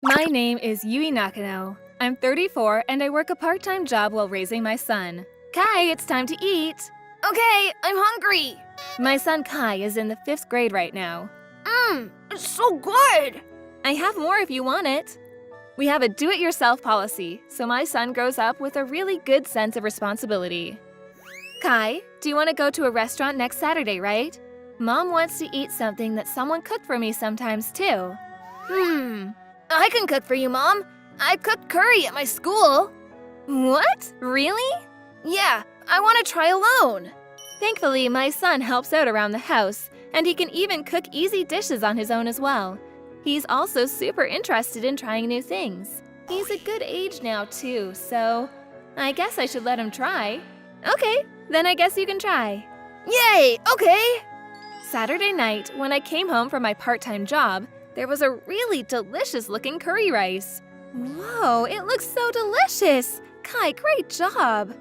My name is Yui Nakano. I'm 34 and I work a part-time job while raising my son. Kai, it's time to eat. Okay, I'm hungry. My son Kai is in the 5th grade right now. It's so good. I have more if you want it. We have a do-it-yourself policy, so my son grows up with a really good sense of responsibility. Kai, do you want to go to a restaurant next Saturday, right? Mom wants to eat something that someone cooked for me sometimes too. I can cook for you, Mom. I cooked curry at my school. What? Really? Yeah, I want to try alone. Thankfully, my son helps out around the house, and he can even cook easy dishes on his own as well. He's also super interested in trying new things. He's a good age now too, so I guess I should let him try. Okay, then I guess you can try. Yay, okay. Saturday night, when I came home from my part-time job, there was a really delicious-looking curry rice. Whoa, it looks so delicious! Kai, great job!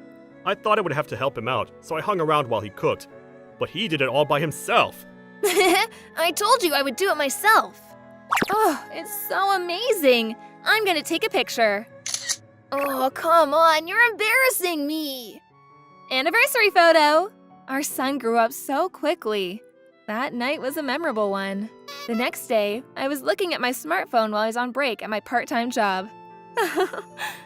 I thought I would have to help him out, so I hung around while he cooked. But he did it all by himself. I told you I would do it myself. Oh, it's so amazing! I'm gonna take a picture. Oh, come on, you're embarrassing me. Anniversary photo! Our son grew up so quickly. That night was a memorable one. The next day, I was looking at my smartphone while I was on break at my part-time job.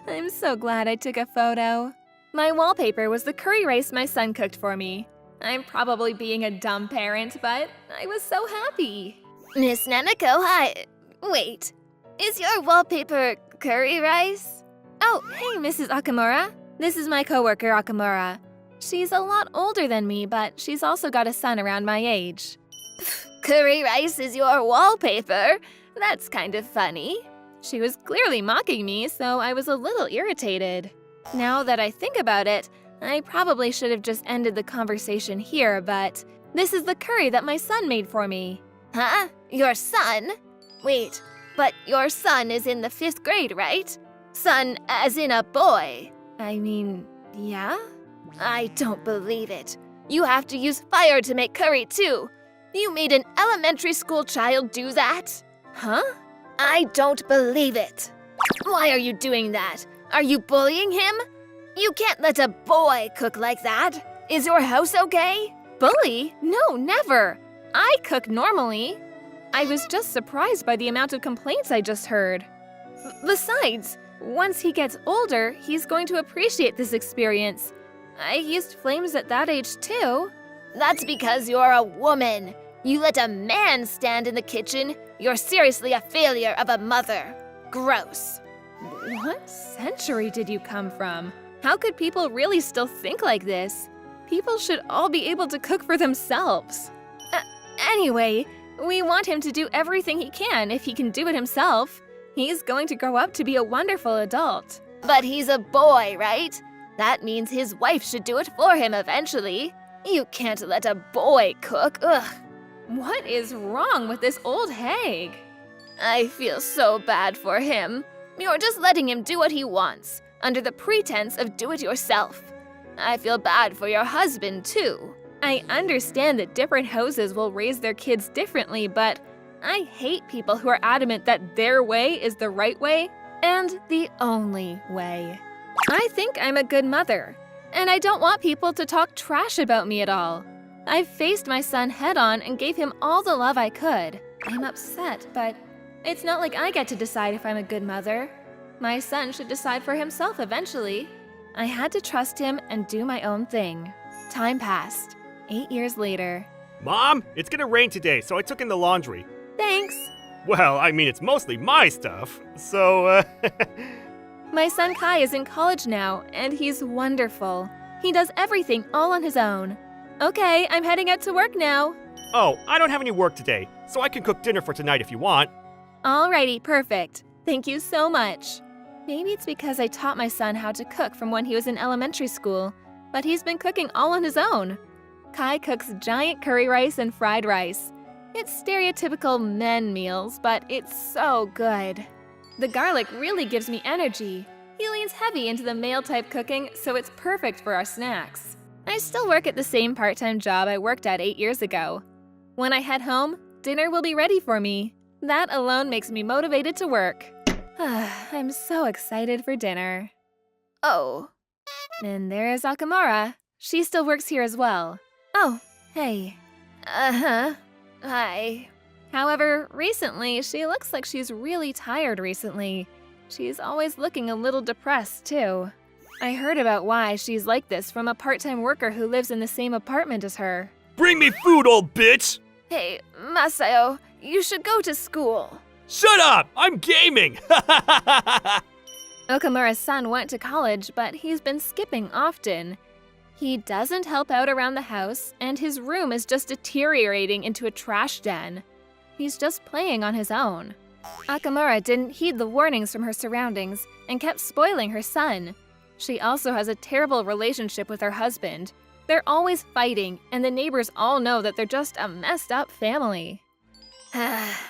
I'm so glad I took a photo. My wallpaper was the curry rice my son cooked for me. I'm probably being a dumb parent, but I was so happy. Miss Nanako, hi. Wait, is your wallpaper curry rice? Oh, hey, Mrs. Akamura. This is my coworker, Akamura. She's a lot older than me, but she's also got a son around my age. Curry rice is your wallpaper? That's kind of funny. She was clearly mocking me, so I was a little irritated. Now that I think about it, I probably should have just ended the conversation here, but this is the curry that my son made for me. Huh? Your son? Wait, but your son is in the 5th grade, right? Son as in a boy. I mean, yeah? I don't believe it. You have to use fire to make curry too. You made an elementary school child do that? Huh? I don't believe it. Why are you doing that? Are you bullying him? You can't let a boy cook like that. Is your house okay? Bully? No, never. I cook normally. I was just surprised by the amount of complaints I just heard. Besides, once he gets older, he's going to appreciate this experience. I used flames at that age too. That's because you're a woman. You let a man stand in the kitchen. You're seriously a failure of a mother. Gross. What century did you come from? How could people really still think like this? People should all be able to cook for themselves. Anyway, we want him to do everything he can if he can do it himself. He's going to grow up to be a wonderful adult. But he's a boy, right? That means his wife should do it for him eventually. You can't let a boy cook, ugh. What is wrong with this old hag? I feel so bad for him. You're just letting him do what he wants, under the pretense of do-it-yourself. I feel bad for your husband, too. I understand that different houses will raise their kids differently, but I hate people who are adamant that their way is the right way and the only way. I think I'm a good mother, and I don't want people to talk trash about me at all. I've faced my son head-on and gave him all the love I could. I'm upset, but it's not like I get to decide if I'm a good mother. My son should decide for himself eventually. I had to trust him and do my own thing. Time passed. 8 years later. Mom, it's gonna rain today, so I took in the laundry. Thanks. Well, I mean, it's mostly my stuff, so, My son Kai is in college now, and he's wonderful. He does everything all on his own. Okay, I'm heading out to work now. Oh, I don't have any work today, so I can cook dinner for tonight if you want. Alrighty, perfect. Thank you so much. Maybe it's because I taught my son how to cook from when he was in elementary school, but he's been cooking all on his own. Kai cooks giant curry rice and fried rice. It's stereotypical men meals, but it's so good. The garlic really gives me energy. He leans heavy into the male-type cooking, so it's perfect for our snacks. I still work at the same part-time job I worked at 8 years ago. When I head home, dinner will be ready for me. That alone makes me motivated to work. I'm so excited for dinner. Oh. And there's Akamara. She still works here as well. Oh, hey. Uh-huh. Hi. However, recently, she looks like she's really tired recently. She's always looking a little depressed, too. I heard about why she's like this from a part-time worker who lives in the same apartment as her. Bring me food, old bitch! Hey, Masayo, you should go to school. Shut up! I'm gaming! Okamura's son went to college, but he's been skipping often. He doesn't help out around the house, and his room is just deteriorating into a trash den. He's just playing on his own. Akamura didn't heed the warnings from her surroundings and kept spoiling her son. She also has a terrible relationship with her husband. They're always fighting, and the neighbors all know that they're just a messed up family.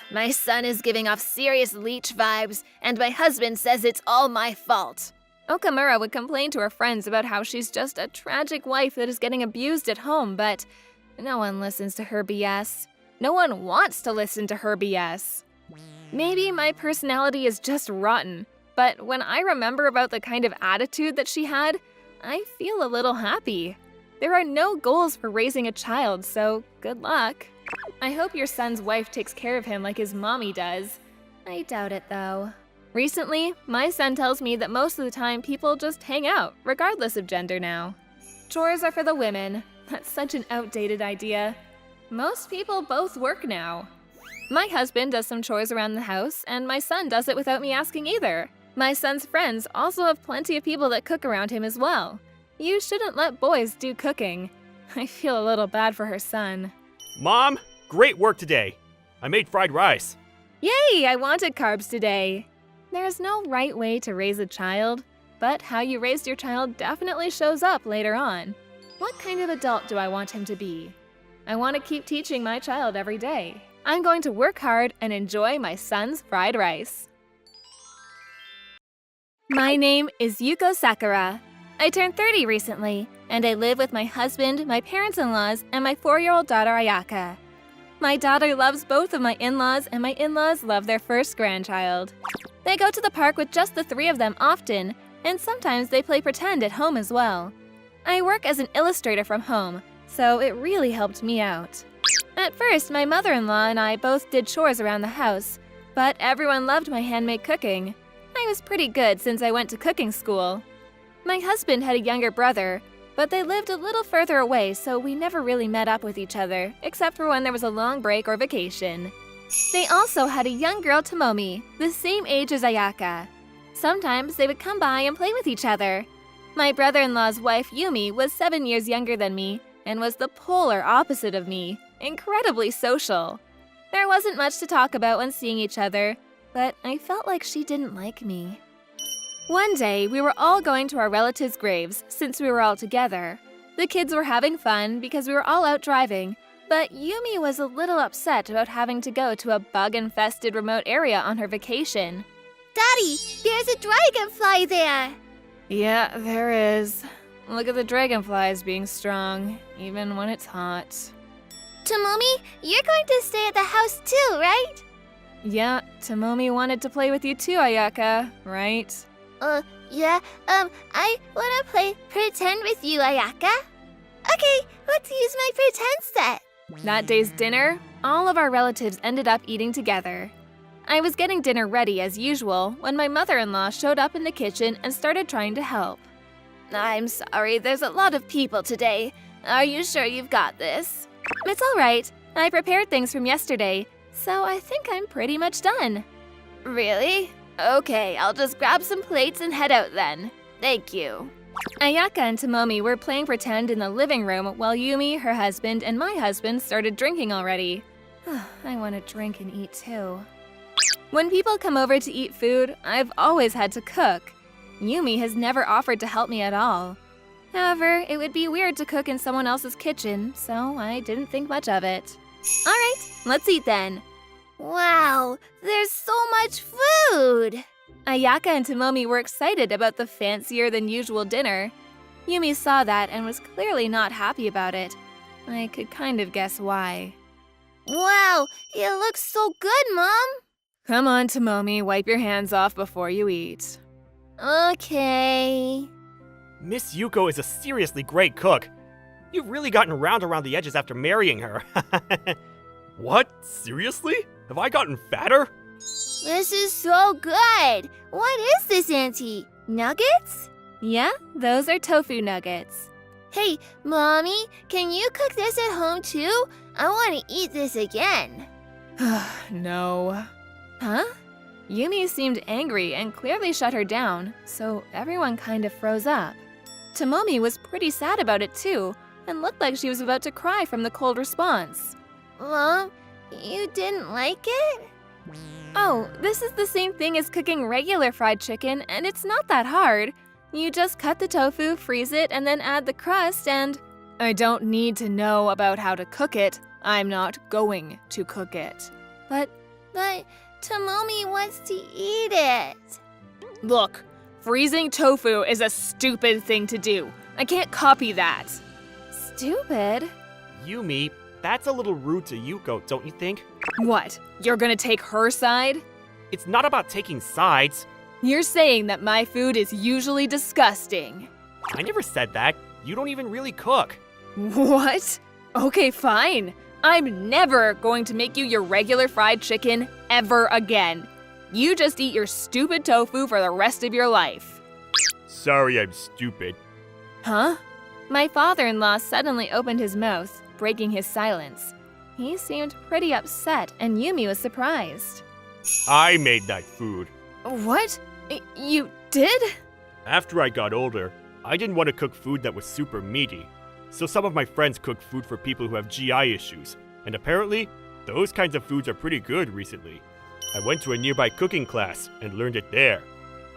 My son is giving off serious leech vibes, and my husband says it's all my fault. Okamura would complain to her friends about how she's just a tragic wife that is getting abused at home, but no one listens to her BS. No one wants to listen to her BS. Maybe my personality is just rotten, but when I remember about the kind of attitude that she had, I feel a little happy. There are no goals for raising a child, so good luck. I hope your son's wife takes care of him like his mommy does. I doubt it, though. Recently, my son tells me that most of the time people just hang out, regardless of gender now. Chores are for the women. That's such an outdated idea. Most people both work now. My husband does some chores around the house, and my son does it without me asking either. My son's friends also have plenty of people that cook around him as well. You shouldn't let boys do cooking. I feel a little bad for her son. Mom, great work today. I made fried rice. Yay, I wanted carbs today. There's no right way to raise a child, but how you raised your child definitely shows up later on. What kind of adult do I want him to be? I want to keep teaching my child every day. I'm going to work hard and enjoy my son's fried rice. My name is Yuko Sakura. I turned 30 recently, and I live with my husband, my parents-in-laws, and my 4-year-old daughter Ayaka. My daughter loves both of my in-laws, and my in-laws love their first grandchild. They go to the park with just the 3 of them often, and sometimes they play pretend at home as well. I work as an illustrator from home, so it really helped me out. At first, my mother-in-law and I both did chores around the house, but everyone loved my handmade cooking. I was pretty good since I went to cooking school. My husband had a younger brother, but they lived a little further away, so we never really met up with each other, except for when there was a long break or vacation. They also had a young girl, Tomomi, the same age as Ayaka. Sometimes they would come by and play with each other. My brother-in-law's wife, Yumi, was 7 years younger than me and was the polar opposite of me, incredibly social. There wasn't much to talk about when seeing each other, but I felt like she didn't like me. One day, we were all going to our relatives' graves since we were all together. The kids were having fun because we were all out driving, but Yumi was a little upset about having to go to a bug-infested remote area on her vacation. Daddy, there's a dragonfly there! Yeah, there is. Look at the dragonflies being strong, even when it's hot. Tomomi, you're going to stay at the house too, right? Yeah, Tomomi wanted to play with you too, Ayaka, right? Yeah, I wanna play pretend with you, Ayaka. Okay, let's use my pretend set. That day's dinner, all of our relatives ended up eating together. I was getting dinner ready as usual when my mother-in-law showed up in the kitchen and started trying to help. I'm sorry, there's a lot of people today. Are you sure you've got this? It's all right. I prepared things from yesterday, so I think I'm pretty much done. Really? Okay, I'll just grab some plates and head out then. Thank you. Ayaka and Tomomi were playing pretend in the living room while Yumi, her husband, and my husband started drinking already. I want to drink and eat too. When people come over to eat food, I've always had to cook. Yumi has never offered to help me at all. However, it would be weird to cook in someone else's kitchen, so I didn't think much of it. All right, let's eat then. Wow, there's so much food! Ayaka and Tomomi were excited about the fancier-than-usual dinner. Yumi saw that and was clearly not happy about it. I could kind of guess why. Wow, it looks so good, Mom! Come on, Tomomi, wipe your hands off before you eat. Okay. Miss Yuko is a seriously great cook. You've really gotten around the edges after marrying her. What? Seriously? Have I gotten fatter? This is so good. What is this, Auntie? Nuggets? Yeah, those are tofu nuggets. Hey, Mommy, can you cook this at home too? I want to eat this again. No. Huh? Yumi seemed angry and clearly shut her down, so everyone kind of froze up. Tomomi was pretty sad about it too, and looked like she was about to cry from the cold response. Mom, you didn't like it? Oh, this is the same thing as cooking regular fried chicken, and it's not that hard. You just cut the tofu, freeze it, and then add the crust and… I don't need to know about how to cook it. I'm not going to cook it. But Tomomi wants to eat it. Look, freezing tofu is a stupid thing to do. I can't copy that. Stupid? Yumi, that's a little rude to Yuko, don't you think? What? You're gonna take her side? It's not about taking sides. You're saying that my food is usually disgusting. I never said that. You don't even really cook. What? Okay, fine. I'm never going to make you your regular fried chicken ever again. You just eat your stupid tofu for the rest of your life. Sorry, I'm stupid. Huh? My father-in-law suddenly opened his mouth, breaking his silence. He seemed pretty upset, and Yumi was surprised. I made that food. What? You did? After I got older, I didn't want to cook food that was super meaty. So some of my friends cooked food for people who have GI issues, and apparently, those kinds of foods are pretty good recently. I went to a nearby cooking class and learned it there.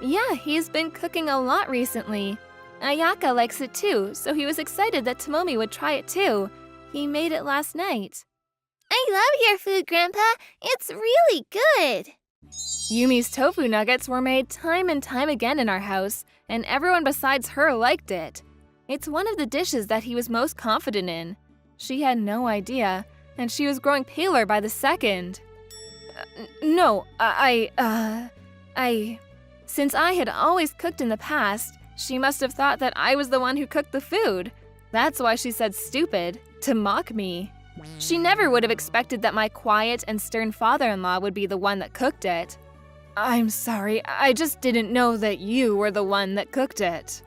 Yeah, he's been cooking a lot recently. Ayaka likes it too, so he was excited that Tomomi would try it too. He made it last night. I love your food, Grandpa. It's really good. Yumi's tofu nuggets were made time and time again in our house, and everyone besides her liked it. It's one of the dishes that he was most confident in. She had no idea, and she was growing paler by the second. Since I had always cooked in the past, she must have thought that I was the one who cooked the food. That's why she said stupid, to mock me. She never would have expected that my quiet and stern father-in-law would be the one that cooked it. I'm sorry, I just didn't know that you were the one that cooked it.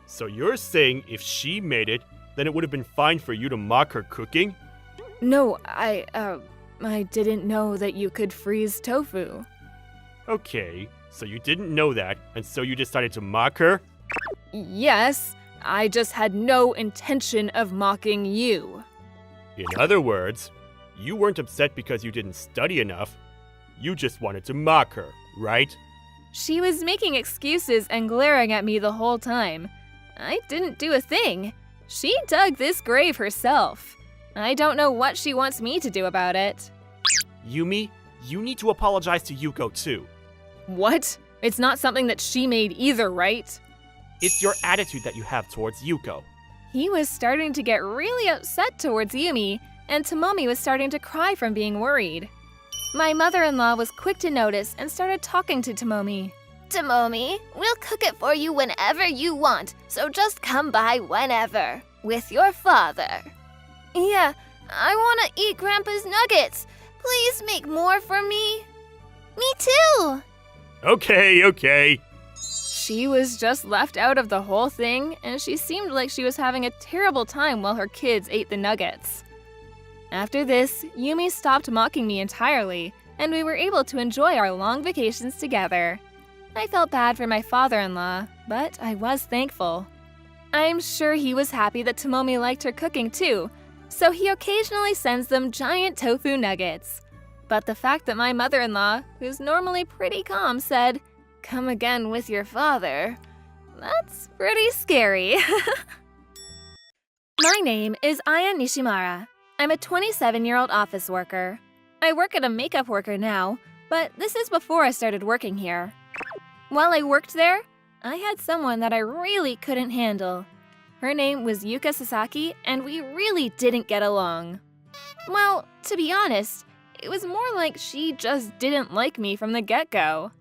So you're saying if she made it, then it would have been fine for you to mock her cooking? No, I didn't know that you could freeze tofu. Okay, so you didn't know that, and so you decided to mock her? Yes, I just had no intention of mocking you. In other words, you weren't upset because you didn't study enough. You just wanted to mock her, right? She was making excuses and glaring at me the whole time. I didn't do a thing. She dug this grave herself. I don't know what she wants me to do about it. Yumi, you need to apologize to Yuko too. What? It's not something that she made either, right? It's your attitude that you have towards Yuko. He was starting to get really upset towards Yumi, and Tomomi was starting to cry from being worried. My mother-in-law was quick to notice and started talking to Tomomi. Tomomi, we'll cook it for you whenever you want, so just come by whenever, with your father. Yeah, I want to eat Grandpa's nuggets. Please make more for me. Me too. Okay. She was just left out of the whole thing, and she seemed like she was having a terrible time while her kids ate the nuggets. After this, Yumi stopped mocking me entirely, and we were able to enjoy our long vacations together. I felt bad for my father-in-law, but I was thankful. I'm sure he was happy that Tomomi liked her cooking too, so he occasionally sends them giant tofu nuggets. But the fact that my mother-in-law, who's normally pretty calm, said, "Come again with your father," that's pretty scary. My name is Aya Nishimura. I'm a 27-year-old office worker. I work at a makeup worker now, but this is before I started working here. While I worked there, I had someone that I really couldn't handle. Her name was Yuka Sasaki, and we really didn't get along. Well, to be honest, It was more like she just didn't like me from the get-go.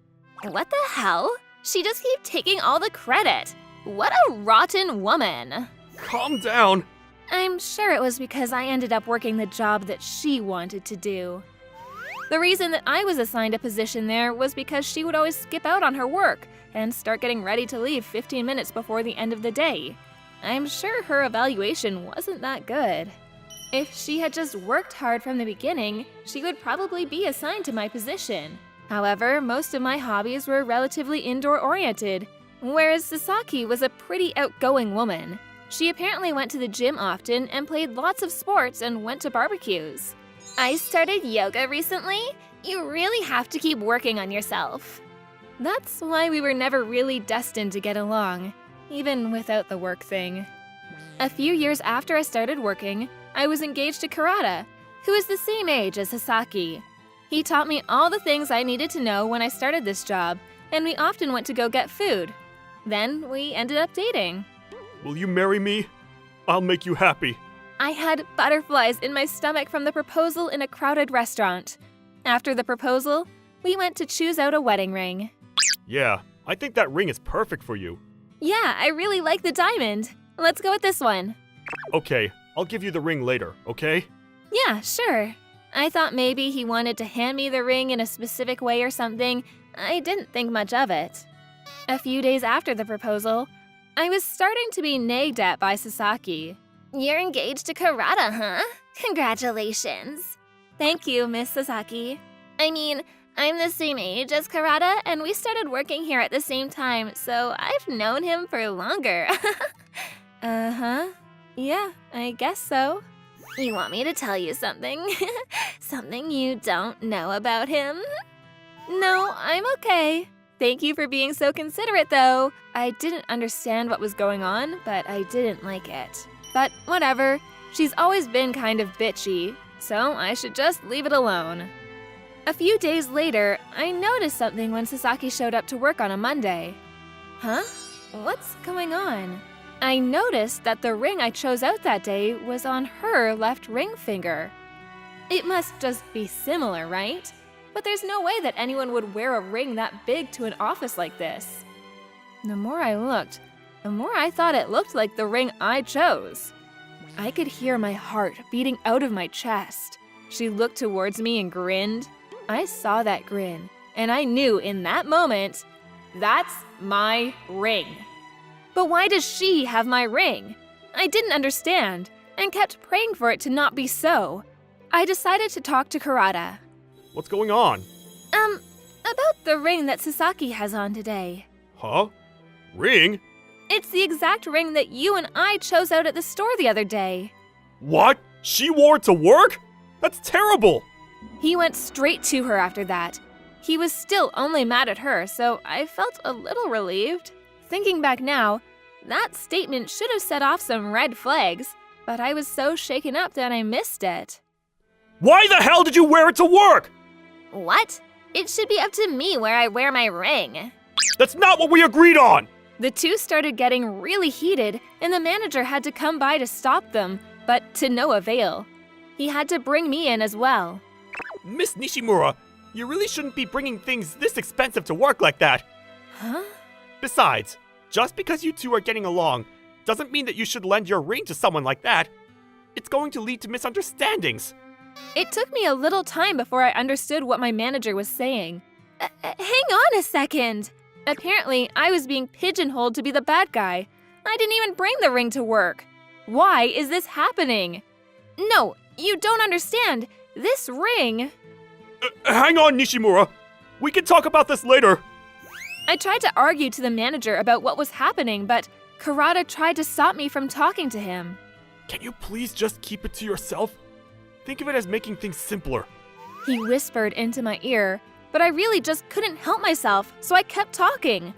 What the hell? She just keeps taking all the credit. What a rotten woman. Calm down. I'm sure it was because I ended up working the job that she wanted to do. The reason that I was assigned a position there was because she would always skip out on her work and start getting ready to leave 15 minutes before the end of the day. I'm sure her evaluation wasn't that good. If she had just worked hard from the beginning, she would probably be assigned to my position. However, most of my hobbies were relatively indoor-oriented, whereas Sasaki was a pretty outgoing woman. She apparently went to the gym often and played lots of sports and went to barbecues. I started yoga recently. You really have to keep working on yourself. That's why we were never really destined to get along, even without the work thing. A few years after I started working, I was engaged to Kurata, who is the same age as Sasaki. He taught me all the things I needed to know when I started this job, and we often went to go get food. Then we ended up dating. Will you marry me? I'll make you happy. I had butterflies in my stomach from the proposal in a crowded restaurant. After the proposal, we went to choose out a wedding ring. Yeah, I think that ring is perfect for you. Yeah, I really like the diamond. Let's go with this one. Okay, I'll give you the ring later, okay? Yeah, sure. I thought maybe he wanted to hand me the ring in a specific way or something. I didn't think much of it. A few days after the proposal, I was starting to be nagged at by Sasaki. You're engaged to Kurata, huh? Congratulations. Thank you, Miss Sasaki. I mean, I'm the same age as Kurata, and we started working here at the same time, so I've known him for longer. Uh-huh. Yeah, I guess so. You want me to tell you something? Something you don't know about him? No, I'm okay. Thank you for being so considerate, though. I didn't understand what was going on, but I didn't like it. But whatever, she's always been kind of bitchy, so I should just leave it alone. A few days later, I noticed something when Sasaki showed up to work on a Monday. Huh? What's going on? I noticed that the ring I chose out that day was on her left ring finger. It must just be similar, right? But there's no way that anyone would wear a ring that big to an office like this. The more I looked, the more I thought it looked like the ring I chose. I could hear my heart beating out of my chest. She looked towards me and grinned. I saw that grin, and I knew in that moment, that's my ring. But why does she have my ring? I didn't understand, and kept praying for it to not be so. I decided to talk to Kurata. What's going on? About the ring that Sasaki has on today. Huh? Ring? It's the exact ring that you and I chose out at the store the other day. What? She wore it to work? That's terrible! He went straight to her after that. He was still only mad at her, so I felt a little relieved. Thinking back now, that statement should have set off some red flags, but I was so shaken up that I missed it. Why the hell did you wear it to work? What? It should be up to me where I wear my ring. That's not what we agreed on! The two started getting really heated, and the manager had to come by to stop them, but to no avail. He had to bring me in as well. Miss Nishimura, you really shouldn't be bringing things this expensive to work like that. Huh? Besides, just because you two are getting along doesn't mean that you should lend your ring to someone like that. It's going to lead to misunderstandings. It took me a little time before I understood what my manager was saying. Hang on a second. Apparently, I was being pigeonholed to be the bad guy. I didn't even bring the ring to work. Why is this happening? No, you don't understand. This ring... Hang on, Nishimura. We can talk about this later. I tried to argue to the manager about what was happening, but Kurata tried to stop me from talking to him. Can you please just keep it to yourself? Think of it as making things simpler. He whispered into my ear, but I really just couldn't help myself, so I kept talking.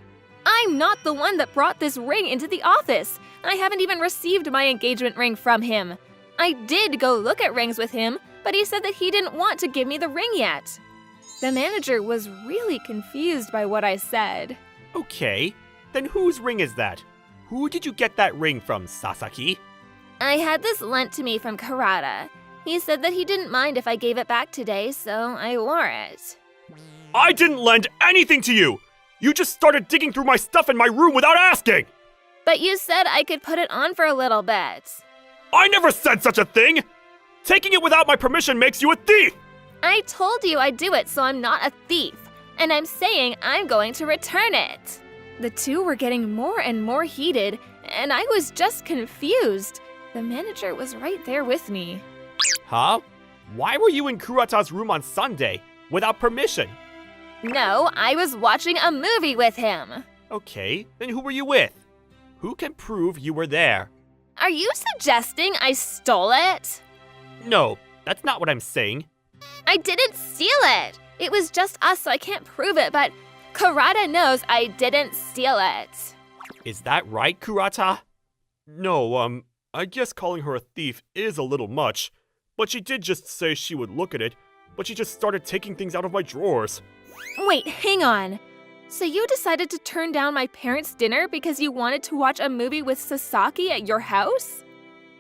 I'm not the one that brought this ring into the office. I haven't even received my engagement ring from him. I did go look at rings with him, but he said that he didn't want to give me the ring yet. The manager was really confused by what I said. Okay, then whose ring is that? Who did you get that ring from, Sasaki? I had this lent to me from Kurata. He said that he didn't mind if I gave it back today, so I wore it. I didn't lend anything to you! You just started digging through my stuff in my room without asking! But you said I could put it on for a little bit. I never said such a thing! Taking it without my permission makes you a thief! I told you I'd do it, so I'm not a thief. And I'm saying I'm going to return it. The two were getting more and more heated, and I was just confused. The manager was right there with me. Huh? Why were you in Kurata's room on Sunday without permission? No, I was watching a movie with him. Okay, then who were you with? Who can prove you were there? Are you suggesting I stole it? No, that's not what I'm saying. I didn't steal it. It was just us, so I can't prove it, but Kurata knows I didn't steal it. Is that right, Kurata? No, I guess calling her a thief is a little much, but she did just say she would look at it, but she just started taking things out of my drawers. Wait, hang on. So you decided to turn down my parents' dinner because you wanted to watch a movie with Sasaki at your house?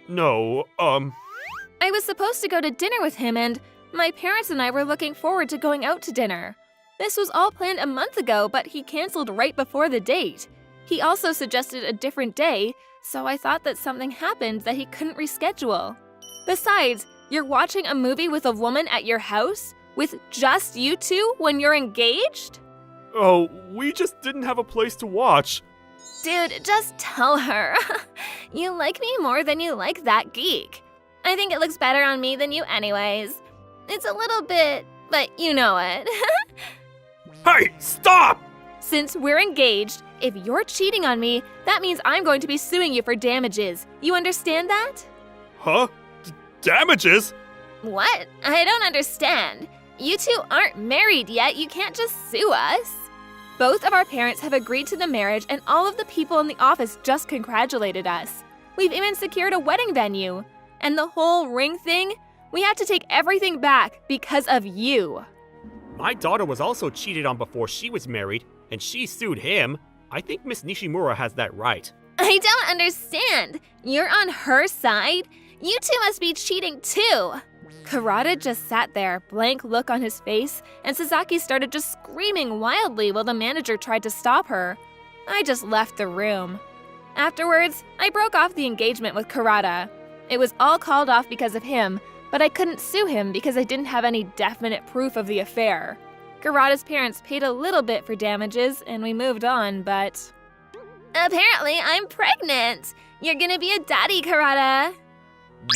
No, I was supposed to go to dinner with him, and my parents and I were looking forward to going out to dinner. This was all planned a month ago, but he canceled right before the date. He also suggested a different day, so I thought that something happened that he couldn't reschedule. Besides, you're watching a movie with a woman at your house? With just you two when you're engaged? Oh, we just didn't have a place to watch. Dude, just tell her. You like me more than you like that geek. I think it looks better on me than you anyways. It's a little bit, but you know it. Hey, stop! Since we're engaged, if you're cheating on me, that means I'm going to be suing you for damages. You understand that? Huh? Damages? What? I don't understand. You two aren't married yet. You can't just sue us. Both of our parents have agreed to the marriage, and all of the people in the office just congratulated us. We've even secured a wedding venue. And the whole ring thing, we had to take everything back because of you. My daughter was also cheated on before she was married, and she sued him. I think Miss Nishimura has that right. I don't understand. You're on her side? You two must be cheating too. Kurata just sat there, blank look on his face, and Sasaki started just screaming wildly while the manager tried to stop her. I just left the room. Afterwards, I broke off the engagement with Kurata. It was all called off because of him, but I couldn't sue him because I didn't have any definite proof of the affair. Kurata's parents paid a little bit for damages, and we moved on, but... Apparently, I'm pregnant. You're gonna be a daddy, Kurata.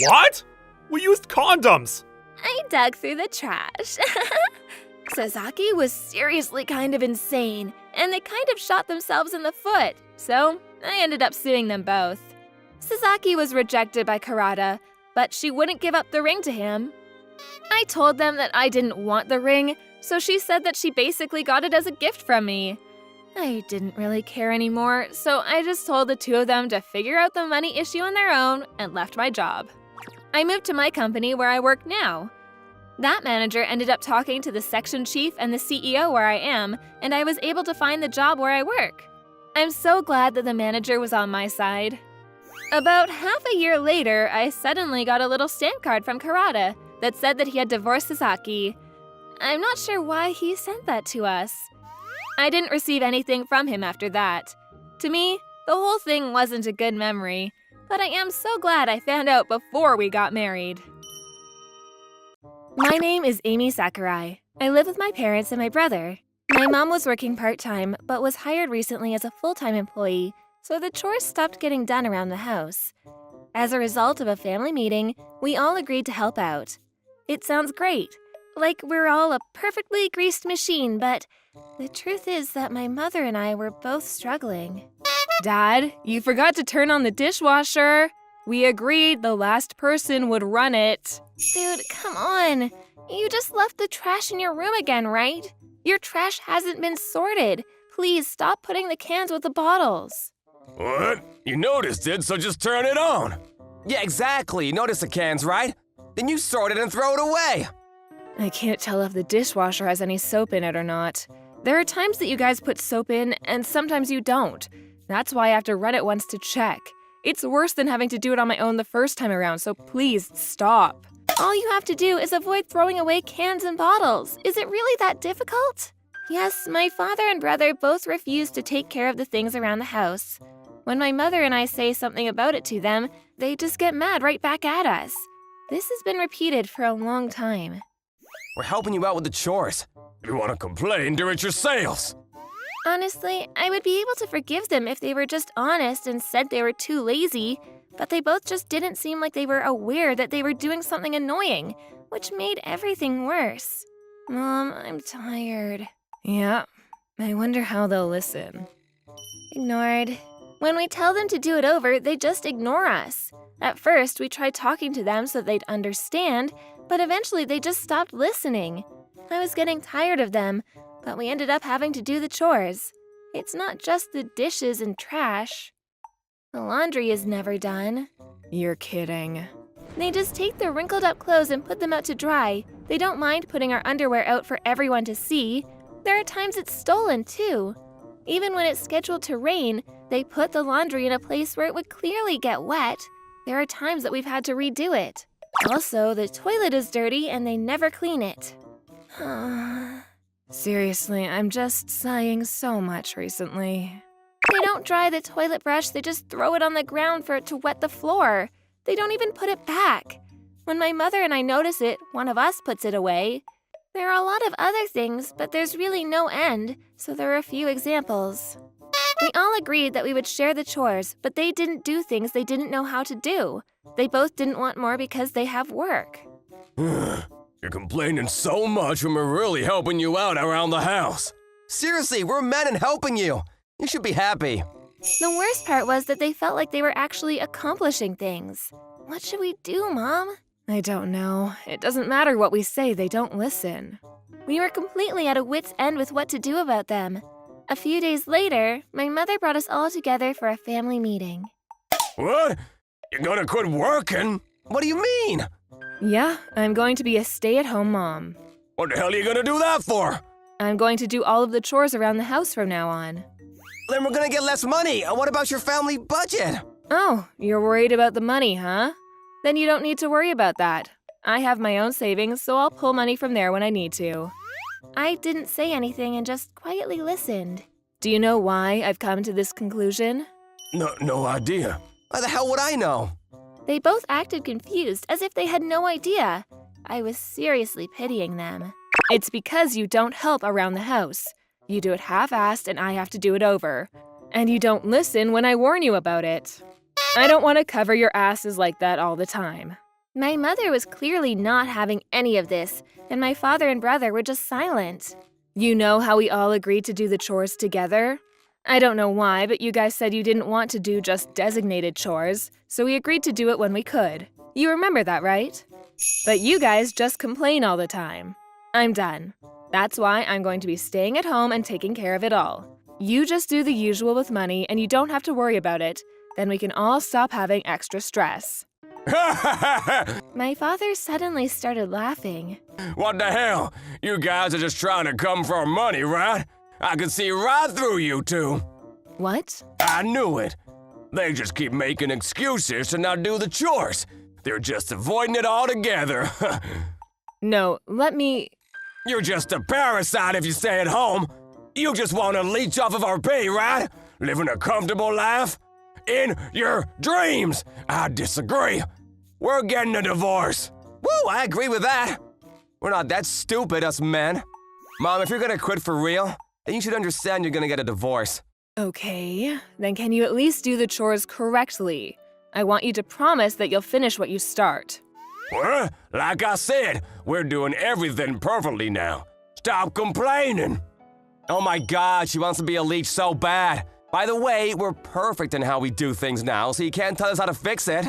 What? We used condoms! I dug through the trash. Sasaki was seriously kind of insane, and they kind of shot themselves in the foot, so I ended up suing them both. Sasaki was rejected by Kurata, but she wouldn't give up the ring to him. I told them that I didn't want the ring, so she said that she basically got it as a gift from me. I didn't really care anymore, so I just told the two of them to figure out the money issue on their own and left my job. I moved to my company where I work now. That manager ended up talking to the section chief and the CEO where I am, and I was able to find the job where I work. I'm so glad that the manager was on my side. About half a year later, I suddenly got a little stamp card from Kurata that said that he had divorced Sasaki. I'm not sure why he sent that to us. I didn't receive anything from him after that. To me, the whole thing wasn't a good memory, but I am so glad I found out before we got married. My name is Amy Sakurai. I live with my parents and my brother. My mom was working part-time, but was hired recently as a full-time employee, so the chores stopped getting done around the house. As a result of a family meeting, we all agreed to help out. It sounds great, like we're all a perfectly greased machine, but the truth is that my mother and I were both struggling. Dad, you forgot to turn on the dishwasher. We agreed the last person would run it. Dude, come on. You just left the trash in your room again, right? Your trash hasn't been sorted. Please stop putting the cans with the bottles. What? You noticed it, so just turn it on. Yeah, exactly. You notice the cans, right? Then you sort it and throw it away. I can't tell if the dishwasher has any soap in it or not. There are times that you guys put soap in, and sometimes you don't. That's why I have to run it once to check. It's worse than having to do it on my own the first time around, so please stop. All you have to do is avoid throwing away cans and bottles. Is it really that difficult? Yes, my father and brother both refuse to take care of the things around the house. When my mother and I say something about it to them, they just get mad right back at us. This has been repeated for a long time. We're helping you out with the chores. If you want to complain, do it yourselves. Honestly, I would be able to forgive them if they were just honest and said they were too lazy, but they both just didn't seem like they were aware that they were doing something annoying, which made everything worse. Mom, I'm tired. Yeah, I wonder how they'll listen. Ignored. When we tell them to do it over, they just ignore us. At first, we tried talking to them so they'd understand, but eventually they just stopped listening. I was getting tired of them, but we ended up having to do the chores. It's not just the dishes and trash. The laundry is never done. You're kidding. They just take their wrinkled up clothes and put them out to dry. They don't mind putting our underwear out for everyone to see. There are times it's stolen, too. Even when it's scheduled to rain, they put the laundry in a place where it would clearly get wet. There are times that we've had to redo it. Also, the toilet is dirty and they never clean it. Seriously, I'm just sighing so much recently. They don't dry the toilet brush, they just throw it on the ground for it to wet the floor. They don't even put it back. When my mother and I notice it, one of us puts it away. There are a lot of other things, but there's really no end, so there are a few examples. We all agreed that we would share the chores, but they didn't do things they didn't know how to do. They both didn't want more because they have work. You're complaining so much when we're really helping you out around the house. Seriously, we're men and helping you. You should be happy. The worst part was that they felt like they were actually accomplishing things. What should we do, Mom? I don't know. It doesn't matter what we say, they don't listen. We were completely at a wit's end with what to do about them. A few days later, my mother brought us all together for a family meeting. What? You're gonna quit working? What do you mean? Yeah, I'm going to be a stay-at-home mom. What the hell are you gonna do that for? I'm going to do all of the chores around the house from now on. Then we're gonna get less money. And what about your family budget? Oh, you're worried about the money, huh? Then you don't need to worry about that. I have my own savings, so I'll pull money from there when I need to. I didn't say anything and just quietly listened. Do you know why I've come to this conclusion? No idea. Why the hell would I know? They both acted confused, as if they had no idea. I was seriously pitying them. It's because you don't help around the house. You do it half-assed and I have to do it over. And you don't listen when I warn you about it. I don't want to cover your asses like that all the time. My mother was clearly not having any of this, and my father and brother were just silent. You know how we all agreed to do the chores together? I don't know why, but you guys said you didn't want to do just designated chores, so we agreed to do it when we could. You remember that, right? But you guys just complain all the time. I'm done. That's why I'm going to be staying at home and taking care of it all. You just do the usual with money and you don't have to worry about it. Then we can all stop having extra stress. My father suddenly started laughing. What the hell? You guys are just trying to come for our money, right? I can see right through you two. What? I knew it. They just keep making excuses to not do the chores. They're just avoiding it altogether. No, let me... You're just a parasite if you stay at home. You just want to leech off of our pay, right? Living a comfortable life? In your dreams! I disagree. We're getting a divorce. Woo, I agree with that. We're not that stupid, us men. Mom, if you're gonna quit for real, then you should understand you're gonna get a divorce. Okay, then can you at least do the chores correctly? I want you to promise that you'll finish what you start. Well, like I said, we're doing everything perfectly now. Stop complaining. Oh my God, she wants to be a leech so bad. By the way, we're perfect in how we do things now, so you can't tell us how to fix it.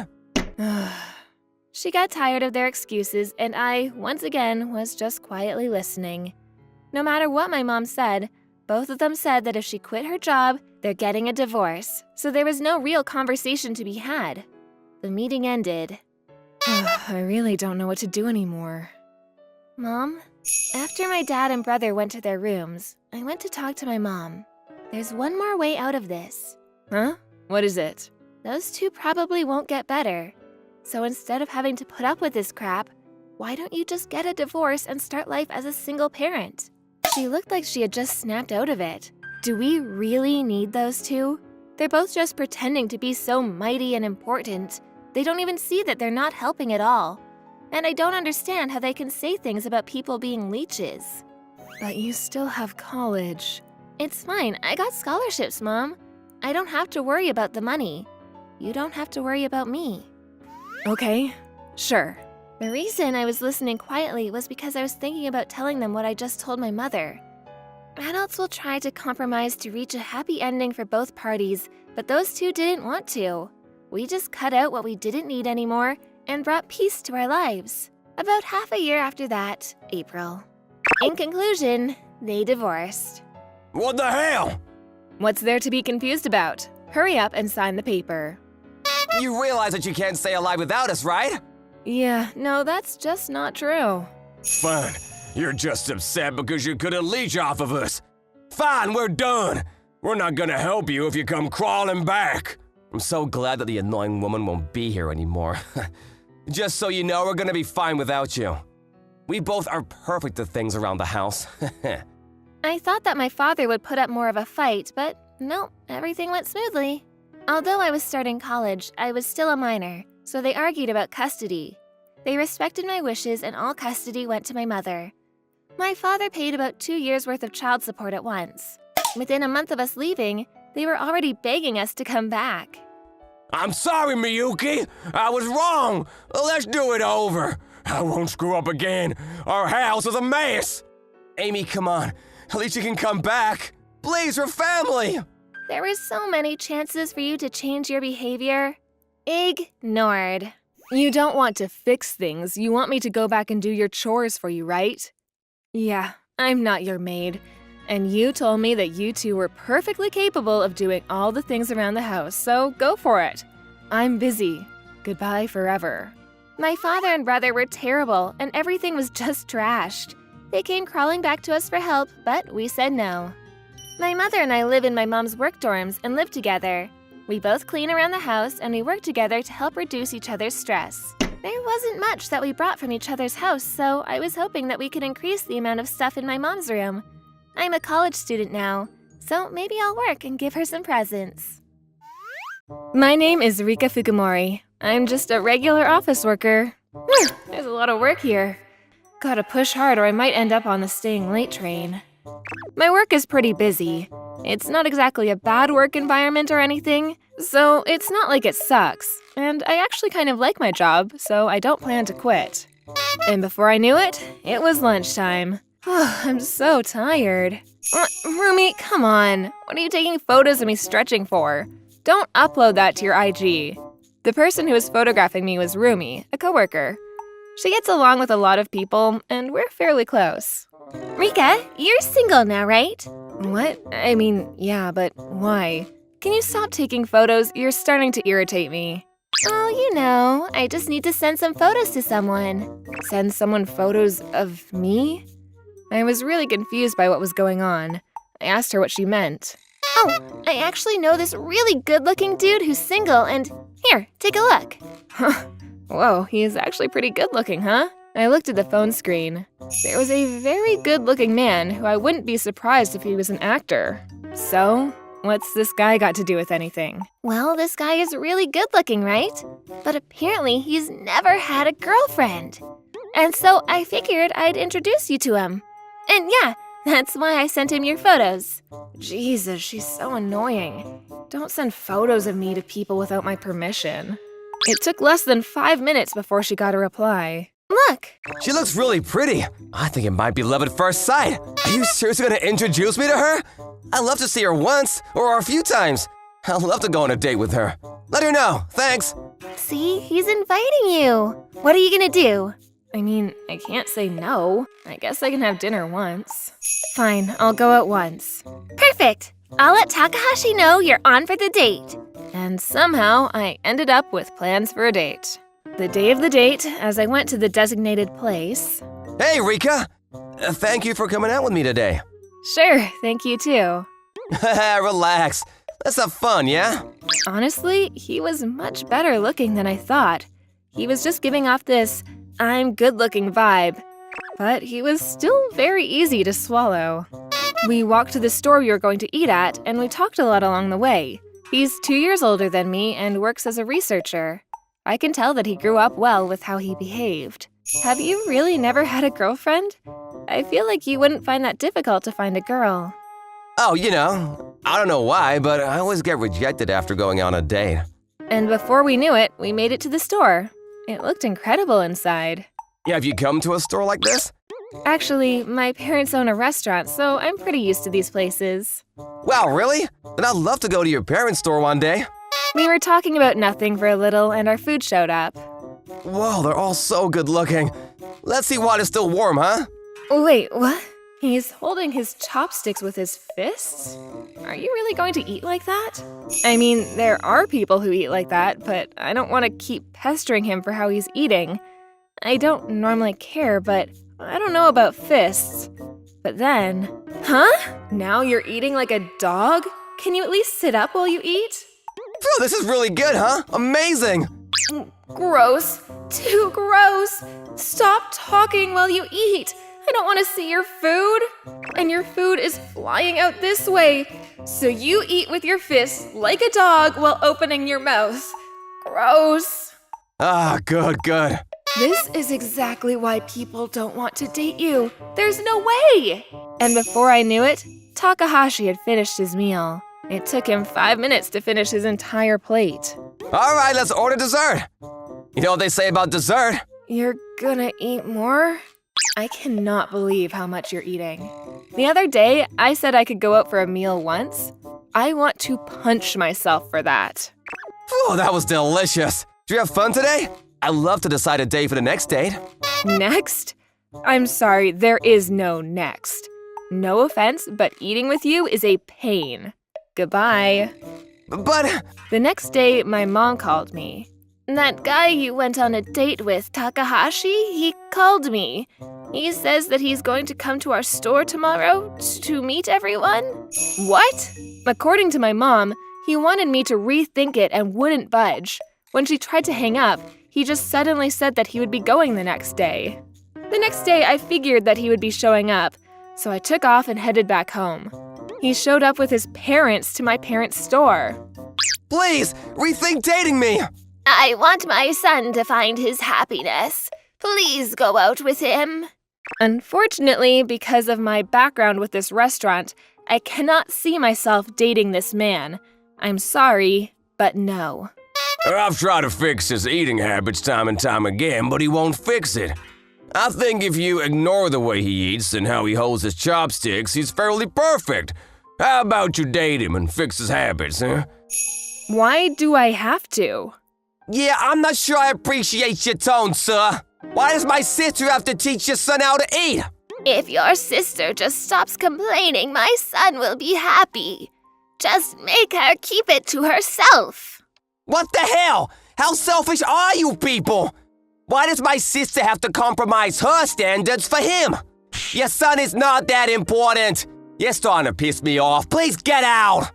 She got tired of their excuses, and I, once again, was just quietly listening. No matter what my mom said, both of them said that if she quit her job, they're getting a divorce, so there was no real conversation to be had. The meeting ended. I really don't know what to do anymore. Mom? After my dad and brother went to their rooms, I went to talk to my mom. There's one more way out of this. Huh? What is it? Those two probably won't get better. So instead of having to put up with this crap, why don't you just get a divorce and start life as a single parent? She looked like she had just snapped out of it. Do we really need those two? They're both just pretending to be so mighty and important. They don't even see that they're not helping at all. And I don't understand how they can say things about people being leeches. But you still have college. It's fine, I got scholarships, Mom. I don't have to worry about the money. You don't have to worry about me. Okay, sure. The reason I was listening quietly was because I was thinking about telling them what I just told my mother. Adults will try to compromise to reach a happy ending for both parties, but those two didn't want to. We just cut out what we didn't need anymore and brought peace to our lives. About half a year after that, April. In conclusion, they divorced. What the hell? What's there to be confused about? Hurry up and sign the paper. You realize that you can't stay alive without us, right? Yeah, no, that's just not true. Fine. You're just upset because you couldn't leech off of us. Fine, we're done. We're not gonna help you if you come crawling back. I'm so glad that the annoying woman won't be here anymore. Just so you know, we're gonna be fine without you. We both are perfect at things around the house. I thought that my father would put up more of a fight, but no, everything went smoothly. Although I was starting college, I was still a minor, so they argued about custody. They respected my wishes and all custody went to my mother. My father paid about 2 years' worth of child support at once. Within a month of us leaving, they were already begging us to come back. I'm sorry, Miyuki. I was wrong. Let's do it over. I won't screw up again. Our house is a mess. Amy, come on. At least you can come back. Please, we're family. There were so many chances for you to change your behavior. Ignored. You don't want to fix things. You want me to go back and do your chores for you, right? Yeah, I'm not your maid. And you told me that you two were perfectly capable of doing all the things around the house, so go for it. I'm busy. Goodbye forever. My father and brother were terrible, and everything was just trashed. They came crawling back to us for help, but we said no. My mother and I live in my mom's work dorms and live together. We both clean around the house, and we work together to help reduce each other's stress. There wasn't much that we brought from each other's house, so I was hoping that we could increase the amount of stuff in my mom's room. I'm a college student now, so maybe I'll work and give her some presents. My name is Rika Fukumori. I'm just a regular office worker. There's a lot of work here. Gotta push hard or I might end up on the staying late train. My work is pretty busy. It's not exactly a bad work environment or anything, so it's not like it sucks. And I actually kind of like my job, so I don't plan to quit. And before I knew it, it was lunchtime. I'm so tired. Rumi, come on. What are you taking photos of me stretching for? Don't upload that to your IG. The person who was photographing me was Rumi, a coworker. She gets along with a lot of people, and we're fairly close. Rika, you're single now, right? What? I mean, yeah, but why? Can you stop taking photos? You're starting to irritate me. Oh, you know, I just need to send some photos to someone. Send someone photos of me? I was really confused by what was going on. I asked her what she meant. Oh, I actually know this really good-looking dude who's single, and here, take a look. Whoa, he is actually pretty good-looking, huh? I looked at the phone screen. There was a very good-looking man who I wouldn't be surprised if he was an actor. So, what's this guy got to do with anything? Well, this guy is really good-looking, right? But apparently he's never had a girlfriend. And so I figured I'd introduce you to him. And yeah, that's why I sent him your photos. Jesus, she's so annoying. Don't send photos of me to people without my permission. It took less than 5 minutes before she got a reply. Look! She looks really pretty. I think it might be love at first sight. Are you seriously gonna introduce me to her? I'd love to see her once or a few times. I'd love to go on a date with her. Let her know, thanks. See, he's inviting you. What are you gonna do? I mean, I can't say no. I guess I can have dinner once. Fine, I'll go out once. Perfect! I'll let Takahashi know you're on for the date. And somehow, I ended up with plans for a date. The day of the date, as I went to the designated place. Hey, Rika! Thank you for coming out with me today. Sure, thank you too. Relax. Let's have fun, yeah? Honestly, he was much better looking than I thought. He was just giving off this I'm good-looking vibe, but he was still very easy to swallow. We walked to the store we were going to eat at, and we talked a lot along the way. He's 2 years older than me and works as a researcher. I can tell that he grew up well with how he behaved. Have you really never had a girlfriend? I feel like you wouldn't find that difficult to find a girl. Oh, I don't know why, but I always get rejected after going on a date. And before we knew it, we made it to the store. It looked incredible inside. Yeah, have you come to a store like this? Actually, my parents own a restaurant, so I'm pretty used to these places. Wow, really? Then I'd love to go to your parents' store one day. We were talking about nothing for a little, and our food showed up. Whoa, they're all so good looking. Let's see what is still warm, huh? Wait, what? He's holding his chopsticks with his fists? Are you really going to eat like that? I mean, there are people who eat like that, but I don't want to keep pestering him for how he's eating. I don't normally care, but I don't know about fists. But then… Huh? Now you're eating like a dog? Can you at least sit up while you eat? Phew, this is really good, huh? Amazing! Gross. Too gross. Stop talking while you eat. I don't want to see your food. And your food is flying out this way. So you eat with your fists like a dog while opening your mouth. Gross. Ah, good. This is exactly why people don't want to date you. There's no way. And before I knew it, Takahashi had finished his meal. It took him 5 minutes to finish his entire plate. All right, let's order dessert. You know what they say about dessert? You're gonna eat more? I cannot believe how much you're eating. The other day, I said I could go out for a meal once. I want to punch myself for that. Phew, that was delicious. Did you have fun today? I'd love to decide a day for the next date. Next? I'm sorry, there is no next. No offense, but eating with you is a pain. Goodbye. But… The next day, my mom called me. That guy you went on a date with, Takahashi, he called me. He says that he's going to come to our store tomorrow to meet everyone. What? According to my mom, he wanted me to rethink it and wouldn't budge. When she tried to hang up, he just suddenly said that he would be going the next day. The next day, I figured that he would be showing up, so I took off and headed back home. He showed up with his parents to my parents' store. Please, rethink dating me! I want my son to find his happiness. Please go out with him. Unfortunately, because of my background with this restaurant, I cannot see myself dating this man. I'm sorry, but no. I've tried to fix his eating habits time and time again, but he won't fix it. I think if you ignore the way he eats and how he holds his chopsticks, he's fairly perfect. How about you date him and fix his habits, huh? Why do I have to? Yeah, I'm not sure I appreciate your tone, sir. Why does my sister have to teach your son how to eat? If your sister just stops complaining, my son will be happy. Just make her keep it to herself. What the hell? How selfish are you people? Why does my sister have to compromise her standards for him? Your son is not that important. You're starting to piss me off. Please get out.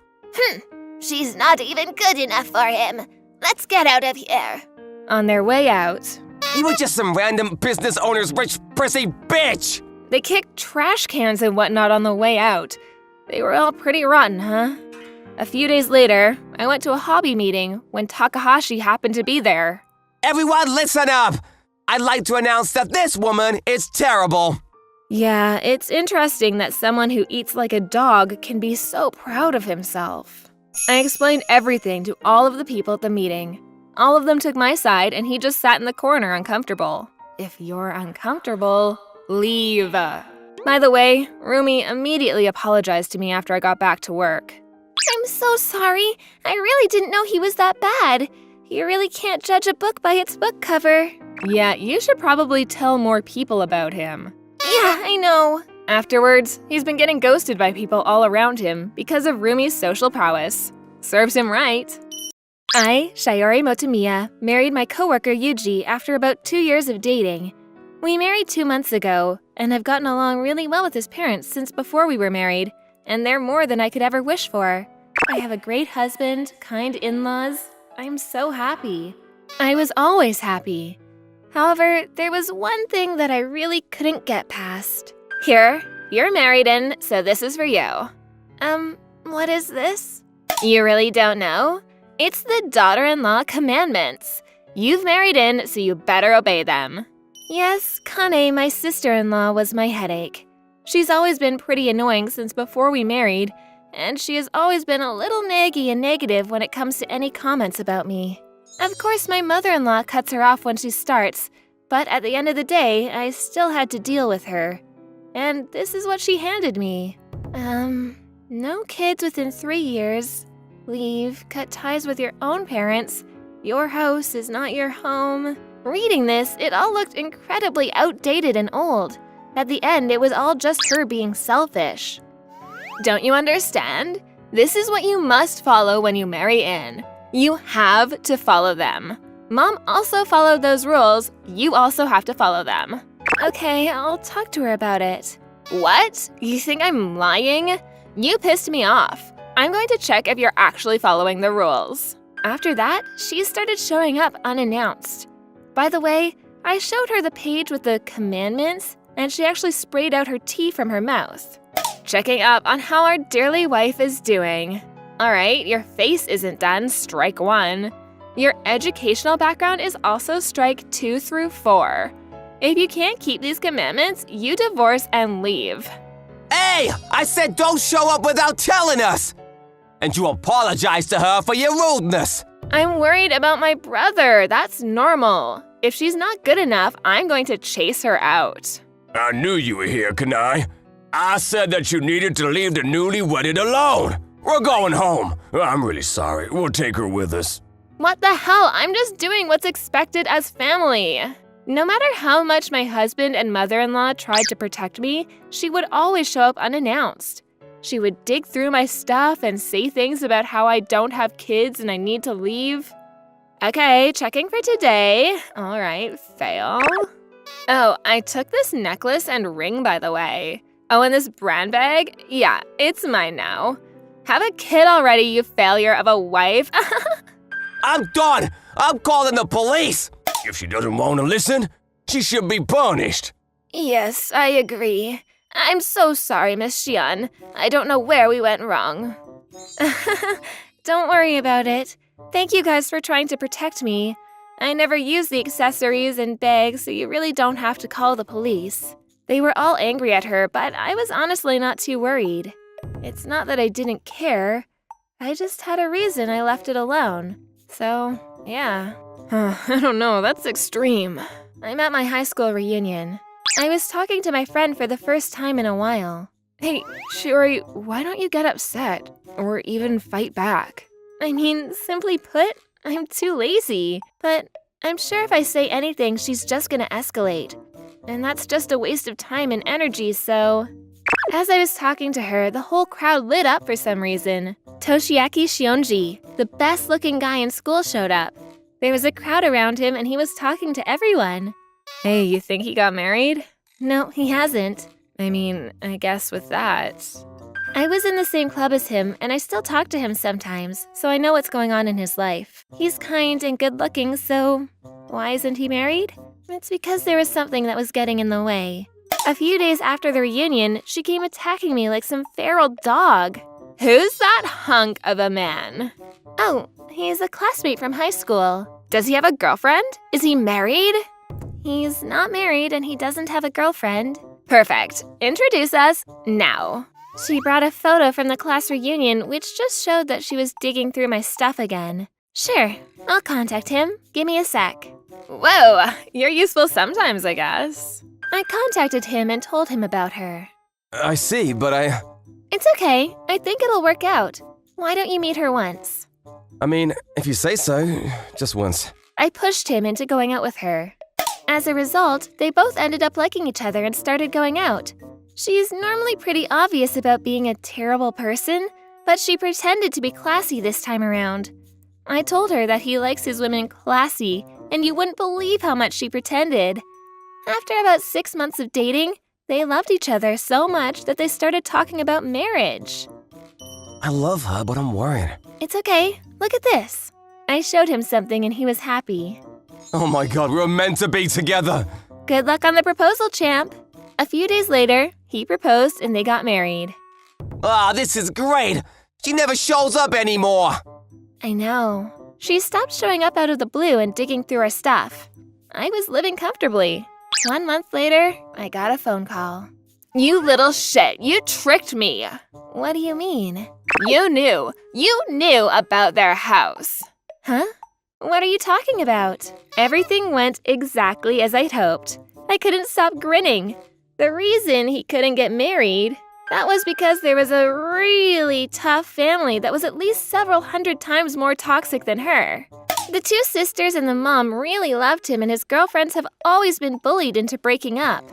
She's not even good enough for him. Let's get out of here. On their way out, You were just some random business owner's rich prissy bitch. they kicked trash cans and whatnot on the way out. They were all pretty rotten, huh? A few days later, I went to a hobby meeting when Takahashi happened to be there. Everyone listen up. I'd like to announce that this woman is terrible. Yeah, it's interesting that someone who eats like a dog can be so proud of himself. I explained everything to all of the people at the meeting. All of them took my side, and he just sat in the corner uncomfortable. If you're uncomfortable, leave. By the way, Rumi immediately apologized to me after I got back to work. I'm so sorry. I really didn't know he was that bad. You really can't judge a book by its book cover. Yeah, you should probably tell more people about him. Yeah, I know. Afterwards, he's been getting ghosted by people all around him because of Rumi's social prowess. Serves him right. I, Shiori Motomiya, married my coworker Yuji after about 2 years of dating. We married 2 months ago, and have gotten along really well with his parents since before we were married, and they're more than I could ever wish for. I have a great husband, kind in-laws. I'm so happy. I was always happy. However, there was one thing that I really couldn't get past. Here, you're married in, so this is for you. What is this? You really don't know? It's the daughter-in-law commandments. You've married in, so you better obey them. Yes, Kane, my sister-in-law, was my headache. She's always been pretty annoying since before we married, and she has always been a little naggy and negative when it comes to any comments about me. Of course, my mother-in-law cuts her off when she starts, but at the end of the day, I still had to deal with her. And this is what she handed me. No kids within 3 years. Leave, cut ties with your own parents. Your house is not your home. Reading this, it all looked incredibly outdated and old. At the end, it was all just her being selfish. Don't you understand? This is what you must follow when you marry in. You have to follow them. Mom also followed those rules. You also have to follow them. Okay, I'll talk to her about it. What? You think I'm lying? You pissed me off. I'm going to check if you're actually following the rules. After that, she started showing up unannounced. By the way, I showed her the page with the commandments, and she actually sprayed out her tea from her mouth. Checking up on how our dearly wife is doing. All right, your face isn't done, strike 1. Your educational background is also strike 2 through 4. If you can't keep these commandments, you divorce and leave. Hey, I said don't show up without telling us! And you apologize to her for your rudeness. I'm worried about my brother. That's normal. If she's not good enough, I'm going to chase her out. I knew you were here, Kanai. I said that you needed to leave the newlywed alone. We're going home. I'm really sorry. We'll take her with us. What the hell? I'm just doing what's expected as family. No matter how much my husband and mother-in-law tried to protect me, she would always show up unannounced. She would dig through my stuff and say things about how I don't have kids and I need to leave. Okay, checking for today. All right, fail. Oh, I took this necklace and ring, by the way. Oh, and this brand bag? Yeah, it's mine now. Have a kid already, you failure of a wife. I'm done. I'm calling the police. If she doesn't want to listen, she should be punished. Yes, I agree. I'm so sorry, Miss Xian. I don't know where we went wrong. Don't worry about it. Thank you guys for trying to protect me. I never use the accessories and bags, so you really don't have to call the police. They were all angry at her, but I was honestly not too worried. It's not that I didn't care. I just had a reason I left it alone. So, yeah. I don't know, that's extreme. I'm at my high school reunion. I was talking to my friend for the first time in a while. Hey, Shiori, why don't you get upset? Or even fight back? I mean, simply put, I'm too lazy. But I'm sure if I say anything, she's just gonna escalate. And that's just a waste of time and energy, so… As I was talking to her, the whole crowd lit up for some reason. Toshiaki Shionji, the best-looking guy in school, showed up. There was a crowd around him and he was talking to everyone. Hey, you think he got married? No, he hasn't. I mean, I guess with that. I was in the same club as him and I still talk to him sometimes, so I know what's going on in his life. He's kind and good-looking, so why isn't he married? It's because there was something that was getting in the way. A few days after the reunion, she came attacking me like some feral dog. Who's that hunk of a man? Oh, he's a classmate from high school. Does he have a girlfriend? Is he married? He's not married and he doesn't have a girlfriend. Perfect. Introduce us now. She brought a photo from the class reunion, which just showed that she was digging through my stuff again. Sure, I'll contact him. Give me a sec. Whoa, you're useful sometimes, I guess. I contacted him and told him about her. I see, but It's okay. I think it'll work out. Why don't you meet her once? I mean, if you say so, just once. I pushed him into going out with her. As a result, they both ended up liking each other and started going out. She's normally pretty obvious about being a terrible person, but she pretended to be classy this time around. I told her that he likes his women classy, and you wouldn't believe how much she pretended. After about 6 months of dating, they loved each other so much that they started talking about marriage. I love her, but I'm worried. It's okay. Look at this. I showed him something and he was happy. Oh my god, we were meant to be together. Good luck on the proposal, champ. A few days later, he proposed and they got married. Ah, this is great. She never shows up anymore. I know. She stopped showing up out of the blue and digging through our stuff. I was living comfortably. 1 month later, I got a phone call. You little shit, you tricked me. What do you mean? You knew about their house. Huh? What are you talking about? Everything went exactly as I'd hoped. I couldn't stop grinning. The reason he couldn't get married, that was because there was a really tough family that was at least several hundred times more toxic than her. The 2 sisters and the mom really loved him, and his girlfriends have always been bullied into breaking up.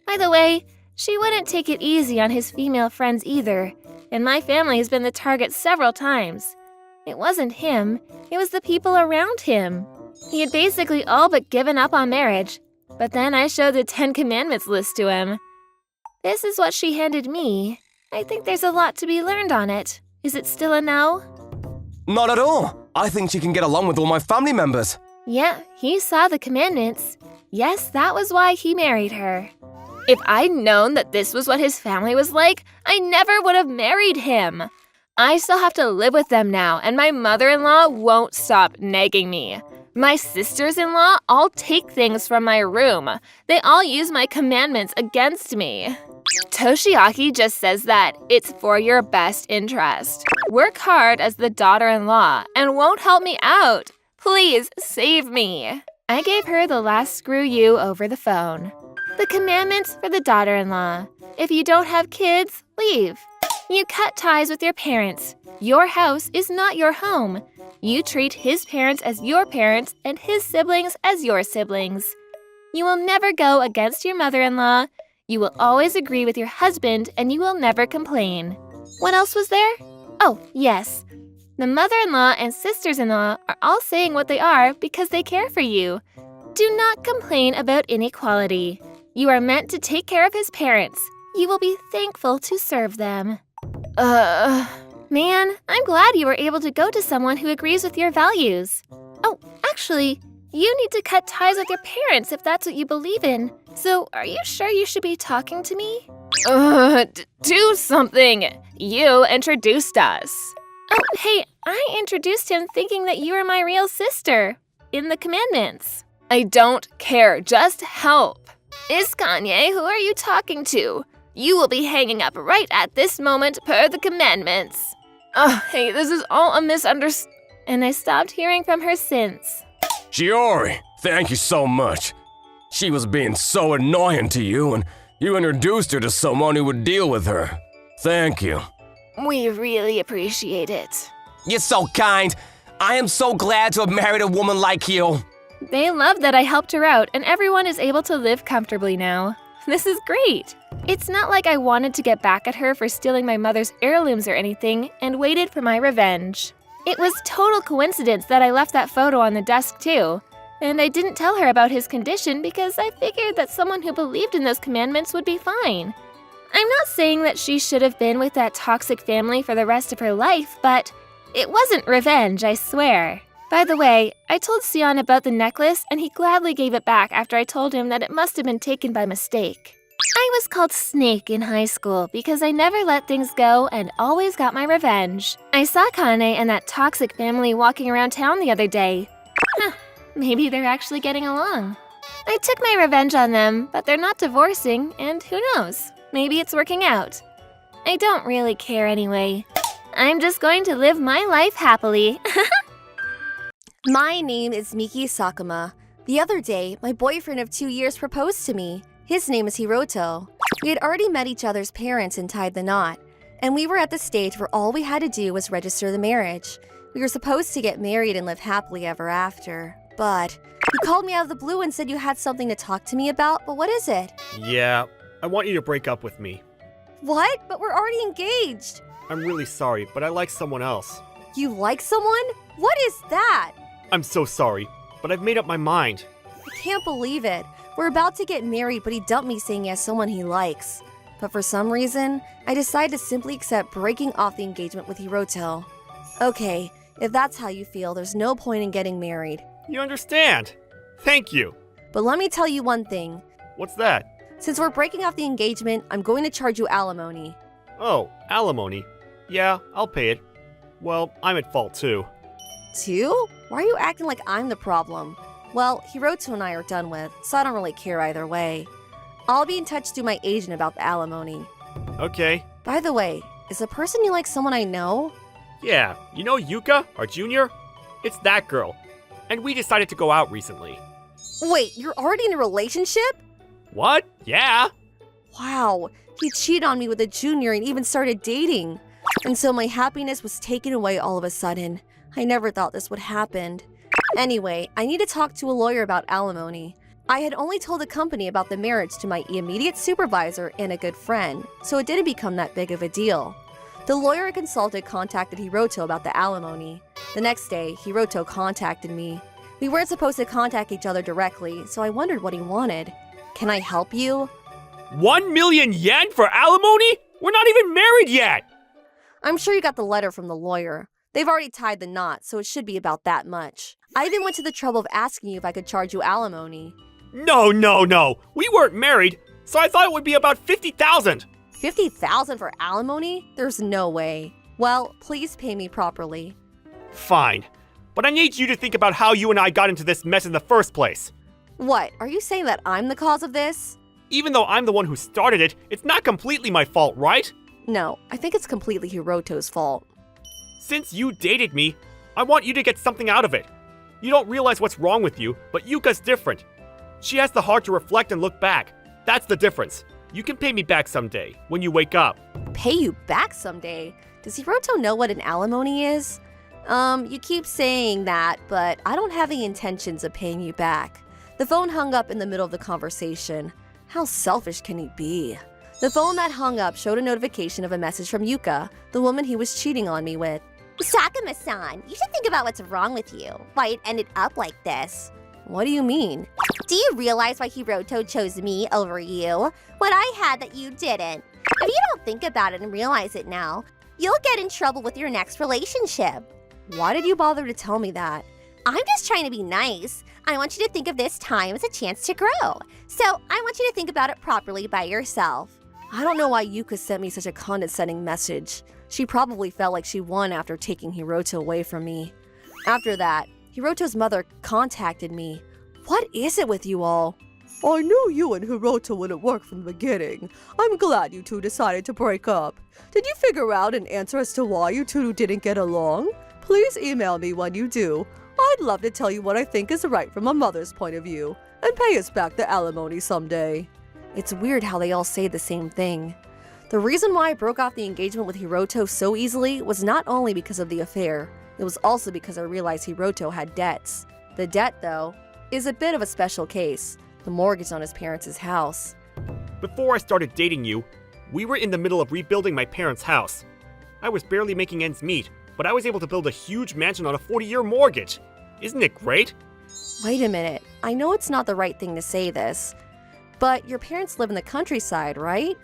By the way, she wouldn't take it easy on his female friends either, and my family has been the target several times. It wasn't him, it was the people around him. He had basically all but given up on marriage, but then I showed the 10 Commandments list to him. This is what she handed me. I think there's a lot to be learned on it. Is it still a no? Not at all. I think she can get along with all my family members. Yeah, he saw the commandments. Yes, that was why he married her. If I'd known that this was what his family was like, I never would have married him. I still have to live with them now, and my mother-in-law won't stop nagging me. My sisters-in-law all take things from my room. They all use my commandments against me. Toshiaki just says that it's for your best interest. Work hard as the daughter-in-law and won't help me out. Please save me. I gave her the last screw you over the phone. The commandments for the daughter-in-law. If you don't have kids, leave. You cut ties with your parents. Your house is not your home. You treat his parents as your parents and his siblings as your siblings. You will never go against your mother-in-law. You will always agree with your husband and you will never complain. What else was there? Oh, yes. The mother-in-law and sisters-in-law are all saying what they are because they care for you. Do not complain about inequality. You are meant to take care of his parents. You will be thankful to serve them. Man, I'm glad you were able to go to someone who agrees with your values. Oh, actually, you need to cut ties with your parents if that's what you believe in. So, are you sure you should be talking to me? Do something! You introduced us. Oh, hey, I introduced him thinking that you were my real sister. In the commandments. I don't care, just help. Iskanye, who are you talking to? You will be hanging up right at this moment per the commandments. Hey, this is all a misunderstanding. And I stopped hearing from her since. Shiori, thank you so much. She was being so annoying to you, and you introduced her to someone who would deal with her. Thank you. We really appreciate it. You're so kind. I am so glad to have married a woman like you. They love that I helped her out, and everyone is able to live comfortably now. This is great. It's not like I wanted to get back at her for stealing my mother's heirlooms or anything, and waited for my revenge. It was total coincidence that I left that photo on the desk too. And I didn't tell her about his condition because I figured that someone who believed in those commandments would be fine. I'm not saying that she should have been with that toxic family for the rest of her life, but it wasn't revenge, I swear. By the way, I told Sion about the necklace and he gladly gave it back after I told him that it must have been taken by mistake. I was called Snake in high school because I never let things go and always got my revenge. I saw Kane and that toxic family walking around town the other day. Maybe they're actually getting along. I took my revenge on them, but they're not divorcing, and who knows? Maybe it's working out. I don't really care anyway. I'm just going to live my life happily. My name is Miki Sakuma. The other day, my boyfriend of 2 years proposed to me. His name is Hiroto. We had already met each other's parents and tied the knot. And we were at the stage where all we had to do was register the marriage. We were supposed to get married and live happily ever after. But you called me out of the blue and said you had something to talk to me about, but what is it? Yeah, I want you to break up with me. What? But we're already engaged. I'm really sorry, but I like someone else. You like someone? What is that? I'm so sorry, but I've made up my mind. I can't believe it. We're about to get married, but he dumped me saying he has someone he likes. But for some reason, I decided to simply accept breaking off the engagement with Hiroto. Okay, if that's how you feel, there's no point in getting married. You understand? Thank you. But let me tell you one thing. What's that? Since we're breaking off the engagement, I'm going to charge you alimony. Oh, alimony. Yeah, I'll pay it. Well, I'm at fault too. 2? Why are you acting like I'm the problem? Well, Hiroto and I are done with, so I don't really care either way. I'll be in touch through my agent about the alimony. Okay. By the way, is the person you like someone I know? Yeah, you know Yuka, our junior? It's that girl. And we decided to go out recently. Wait, you're already in a relationship? What? Yeah. Wow, he cheated on me with a junior and even started dating. And so my happiness was taken away all of a sudden. I never thought this would happen. Anyway, I need to talk to a lawyer about alimony. I had only told the company about the marriage to my immediate supervisor and a good friend, so it didn't become that big of a deal. The lawyer I consulted contacted Hiroto about the alimony. The next day, Hiroto contacted me. We weren't supposed to contact each other directly, so I wondered what he wanted. Can I help you? 1 million yen for alimony? We're not even married yet! I'm sure you got the letter from the lawyer. They've already tied the knot, so it should be about that much. I even went to the trouble of asking you if I could charge you alimony. No. We weren't married, so I thought it would be about 50,000. 50,000 for alimony? There's no way. Well, please pay me properly. Fine. But I need you to think about how you and I got into this mess in the first place. What, are you saying that I'm the cause of this? Even though I'm the one who started it, it's not completely my fault, right? No, I think it's completely Hiroto's fault. Since you dated me, I want you to get something out of it. You don't realize what's wrong with you, but Yuka's different. She has the heart to reflect and look back. That's the difference. You can pay me back someday, when you wake up. Pay you back someday? Does Hiroto know what an alimony is? You keep saying that, but I don't have any intentions of paying you back. The phone hung up in the middle of the conversation. How selfish can he be? The phone that hung up showed a notification of a message from Yuka, the woman he was cheating on me with. Sakuma-san, you should think about what's wrong with you. Why it ended up like this. What do you mean? Do you realize why Hiroto chose me over you? What I had that you didn't. If you don't think about it and realize it now, you'll get in trouble with your next relationship. Why did you bother to tell me that? I'm just trying to be nice. I want you to think of this time as a chance to grow. So I want you to think about it properly by yourself. I don't know why Yuka sent me such a condescending message. She probably felt like she won after taking Hiroto away from me. After that, Hiroto's mother contacted me. What is it with you all? I knew you and Hiroto wouldn't work from the beginning. I'm glad you two decided to break up. Did you figure out an answer as to why you two didn't get along? Please email me when you do. I'd love to tell you what I think is right from a mother's point of view, and pay us back the alimony someday. It's weird how they all say the same thing. The reason why I broke off the engagement with Hiroto so easily was not only because of the affair, it was also because I realized Hiroto had debts. The debt, though, is a bit of a special case, the mortgage on his parents' house. Before I started dating you, we were in the middle of rebuilding my parents' house. I was barely making ends meet, but I was able to build a huge mansion on a 40-year mortgage. Isn't it great? Wait a minute, I know it's not the right thing to say this, but your parents live in the countryside, right?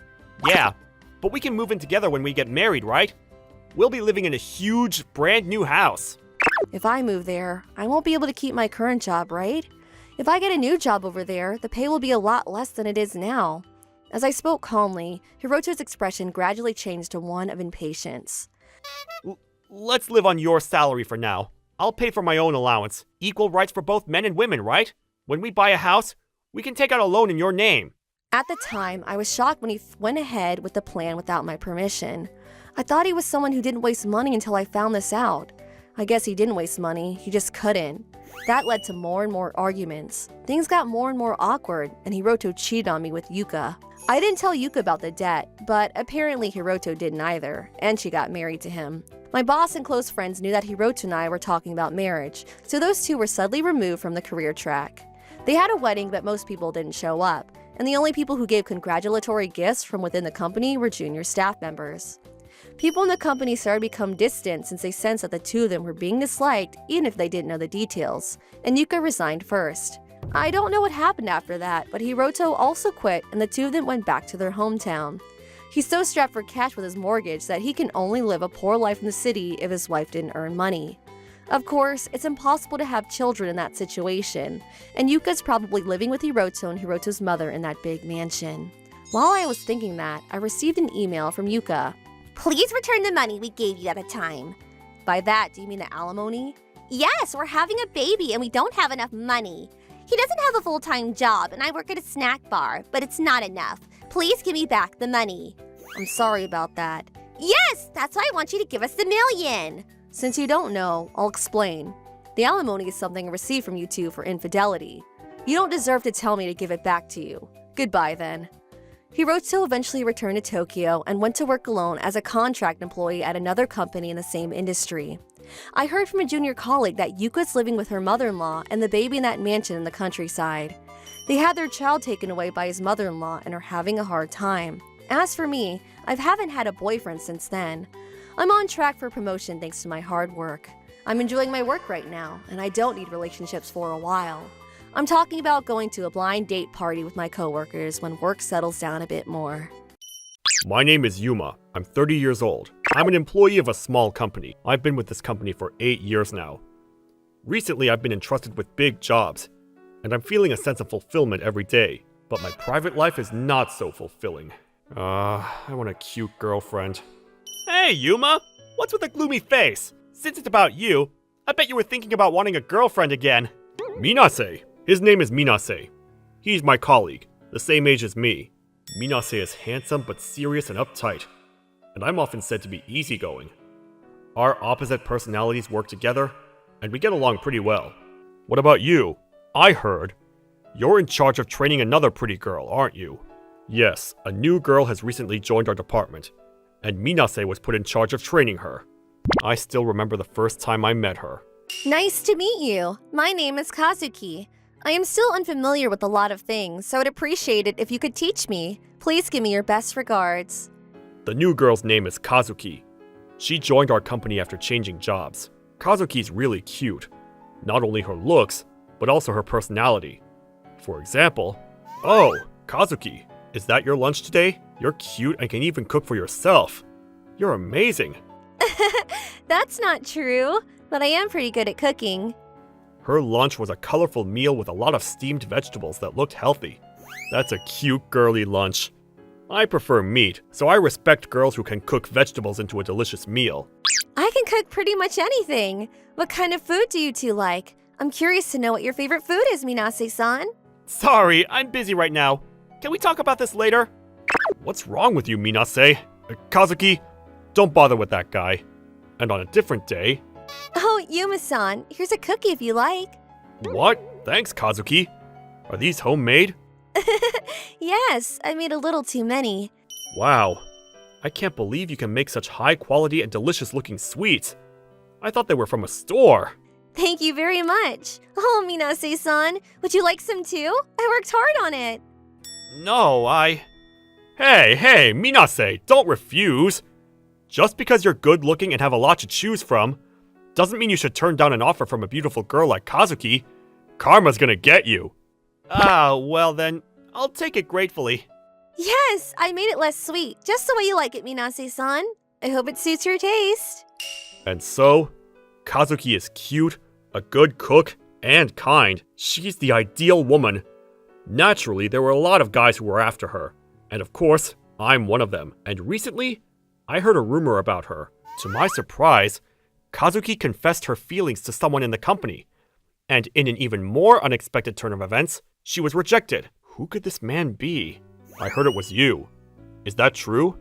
Yeah, but we can move in together when we get married, right? We'll be living in a huge, brand new house. If I move there, I won't be able to keep my current job, right? If I get a new job over there, the pay will be a lot less than it is now. As I spoke calmly, Hiroto's expression gradually changed to one of impatience. Let's live on your salary for now. I'll pay for my own allowance. Equal rights for both men and women, right? When we buy a house, we can take out a loan in your name. At the time, I was shocked when he went ahead with the plan without my permission. I thought he was someone who didn't waste money until I found this out. I guess he didn't waste money, he just couldn't. That led to more and more arguments. Things got more and more awkward, and Hiroto cheated on me with Yuka. I didn't tell Yuka about the debt, but apparently Hiroto didn't either, and she got married to him. My boss and close friends knew that Hiroto and I were talking about marriage, so those two were suddenly removed from the career track. They had a wedding, but most people didn't show up, and the only people who gave congratulatory gifts from within the company were junior staff members. People in the company started to become distant since they sensed that the two of them were being disliked, even if they didn't know the details, and Yuka resigned first. I don't know what happened after that, but Hiroto also quit and the two of them went back to their hometown. He's so strapped for cash with his mortgage that he can only live a poor life in the city if his wife didn't earn money. Of course, it's impossible to have children in that situation, and Yuka's probably living with Hiroto and Hiroto's mother in that big mansion. While I was thinking that, I received an email from Yuka. Please return the money we gave you at the time. By that, do you mean the alimony? Yes, we're having a baby and we don't have enough money. He doesn't have a full-time job and I work at a snack bar, but it's not enough. Please give me back the money. I'm sorry about that. Yes, that's why I want you to give us the $1,000,000. Since you don't know, I'll explain. The alimony is something I received from you two for infidelity. You don't deserve to tell me to give it back to you. Goodbye then. Hiroto eventually returned to Tokyo and went to work alone as a contract employee at another company in the same industry. I heard from a junior colleague that Yuka's living with her mother-in-law and the baby in that mansion in the countryside. They had their child taken away by his mother-in-law and are having a hard time. As for me, I haven't had a boyfriend since then. I'm on track for promotion thanks to my hard work. I'm enjoying my work right now, and I don't need relationships for a while. I'm talking about going to a blind date party with my coworkers when work settles down a bit more. My name is Yuma. I'm 30 years old. I'm an employee of a small company. I've been with this company for 8 years now. Recently, I've been entrusted with big jobs, and I'm feeling a sense of fulfillment every day. But my private life is not so fulfilling. I want a cute girlfriend. Hey, Yuma! What's with the gloomy face? Since it's about you, I bet you were thinking about wanting a girlfriend again. Minase. His name is Minase. He's my colleague, the same age as me. Minase is handsome but serious and uptight, and I'm often said to be easygoing. Our opposite personalities work together, and we get along pretty well. What about you? I heard you're in charge of training another pretty girl, aren't you? Yes, a new girl has recently joined our department, and Minase was put in charge of training her. I still remember the first time I met her. Nice to meet you. My name is Kazuki. I am still unfamiliar with a lot of things, so I'd appreciate it if you could teach me. Please give me your best regards. The new girl's name is Kazuki. She joined our company after changing jobs. Kazuki's really cute. Not only her looks, but also her personality. For example, oh, Kazuki, is that your lunch today? You're cute and can even cook for yourself. You're amazing. That's not true, but I am pretty good at cooking. Her lunch was a colorful meal with a lot of steamed vegetables that looked healthy. That's a cute girly lunch. I prefer meat, so I respect girls who can cook vegetables into a delicious meal. I can cook pretty much anything. What kind of food do you two like? I'm curious to know what your favorite food is, Minase-san. Sorry, I'm busy right now. Can we talk about this later? What's wrong with you, Minase? Kazuki, don't bother with that guy. And on a different day... Oh, Yuma-san, here's a cookie if you like. What? Thanks, Kazuki. Are these homemade? Yes, I made a little too many. Wow. I can't believe you can make such high quality and delicious looking sweets. I thought they were from a store. Thank you very much. Oh, Minase-san, would you like some too? I worked hard on it. No, Hey, Minase, don't refuse. Just because you're good looking and have a lot to choose from, doesn't mean you should turn down an offer from a beautiful girl like Kazuki. Karma's gonna get you. Ah, well then, I'll take it gratefully. Yes, I made it less sweet, just the way you like it, Minase-san. I hope it suits your taste. And so, Kazuki is cute, a good cook, and kind. She's the ideal woman. Naturally, there were a lot of guys who were after her. And of course, I'm one of them. And recently, I heard a rumor about her. To my surprise, Kazuki confessed her feelings to someone in the company. And in an even more unexpected turn of events, she was rejected. Who could this man be? I heard it was you. Is that true?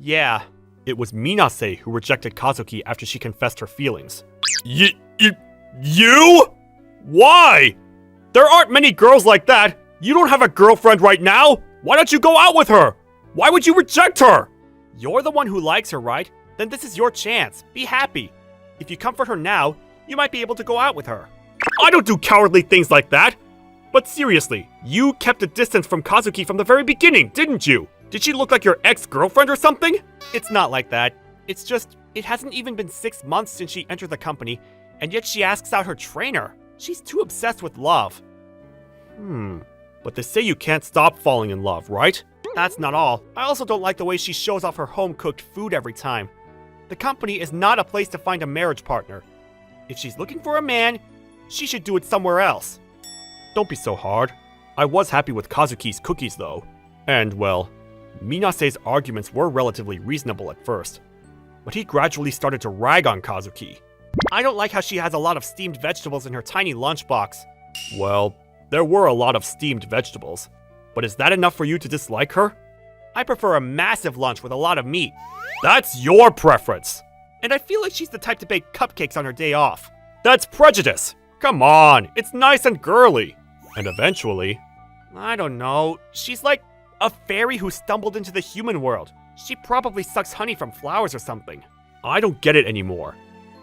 Yeah, it was Minase who rejected Kazuki after she confessed her feelings. You? Why? There aren't many girls like that. You don't have a girlfriend right now. Why don't you go out with her? Why would you reject her? You're the one who likes her, right? Then this is your chance. Be happy. If you comfort her now, you might be able to go out with her. I don't do cowardly things like that. But seriously, you kept a distance from Kazuki from the very beginning, didn't you? Did she look like your ex-girlfriend or something? It's not like that. It's just, it hasn't even been 6 months since she entered the company, and yet she asks out her trainer. She's too obsessed with love. But they say you can't stop falling in love, right? That's not all. I also don't like the way she shows off her home-cooked food every time. The company is not a place to find a marriage partner. If she's looking for a man, she should do it somewhere else. Don't be so hard. I was happy with Kazuki's cookies though. And well, Minase's arguments were relatively reasonable at first, but he gradually started to rag on Kazuki. I don't like how she has a lot of steamed vegetables in her tiny lunchbox. Well, there were a lot of steamed vegetables, but is that enough for you to dislike her? I prefer a massive lunch with a lot of meat. That's your preference! And I feel like she's the type to bake cupcakes on her day off. That's prejudice! Come on, it's nice and girly. And eventually, I don't know, she's like a fairy who stumbled into the human world. She probably sucks honey from flowers or something. I don't get it anymore.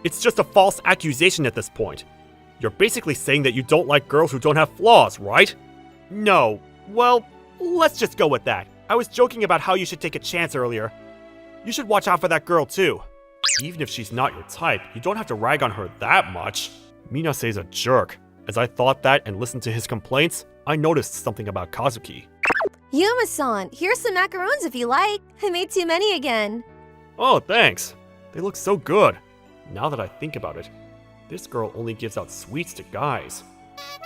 It's just a false accusation at this point. You're basically saying that you don't like girls who don't have flaws, right? No. Well, let's just go with that. I was joking about how you should take a chance earlier. You should watch out for that girl too. Even if she's not your type, you don't have to rag on her that much. Minase's a jerk. As I thought that and listened to his complaints, I noticed something about Kazuki. Yuma-san, here's some macaroons if you like. I made too many again. Oh, thanks. They look so good. Now that I think about it, this girl only gives out sweets to guys.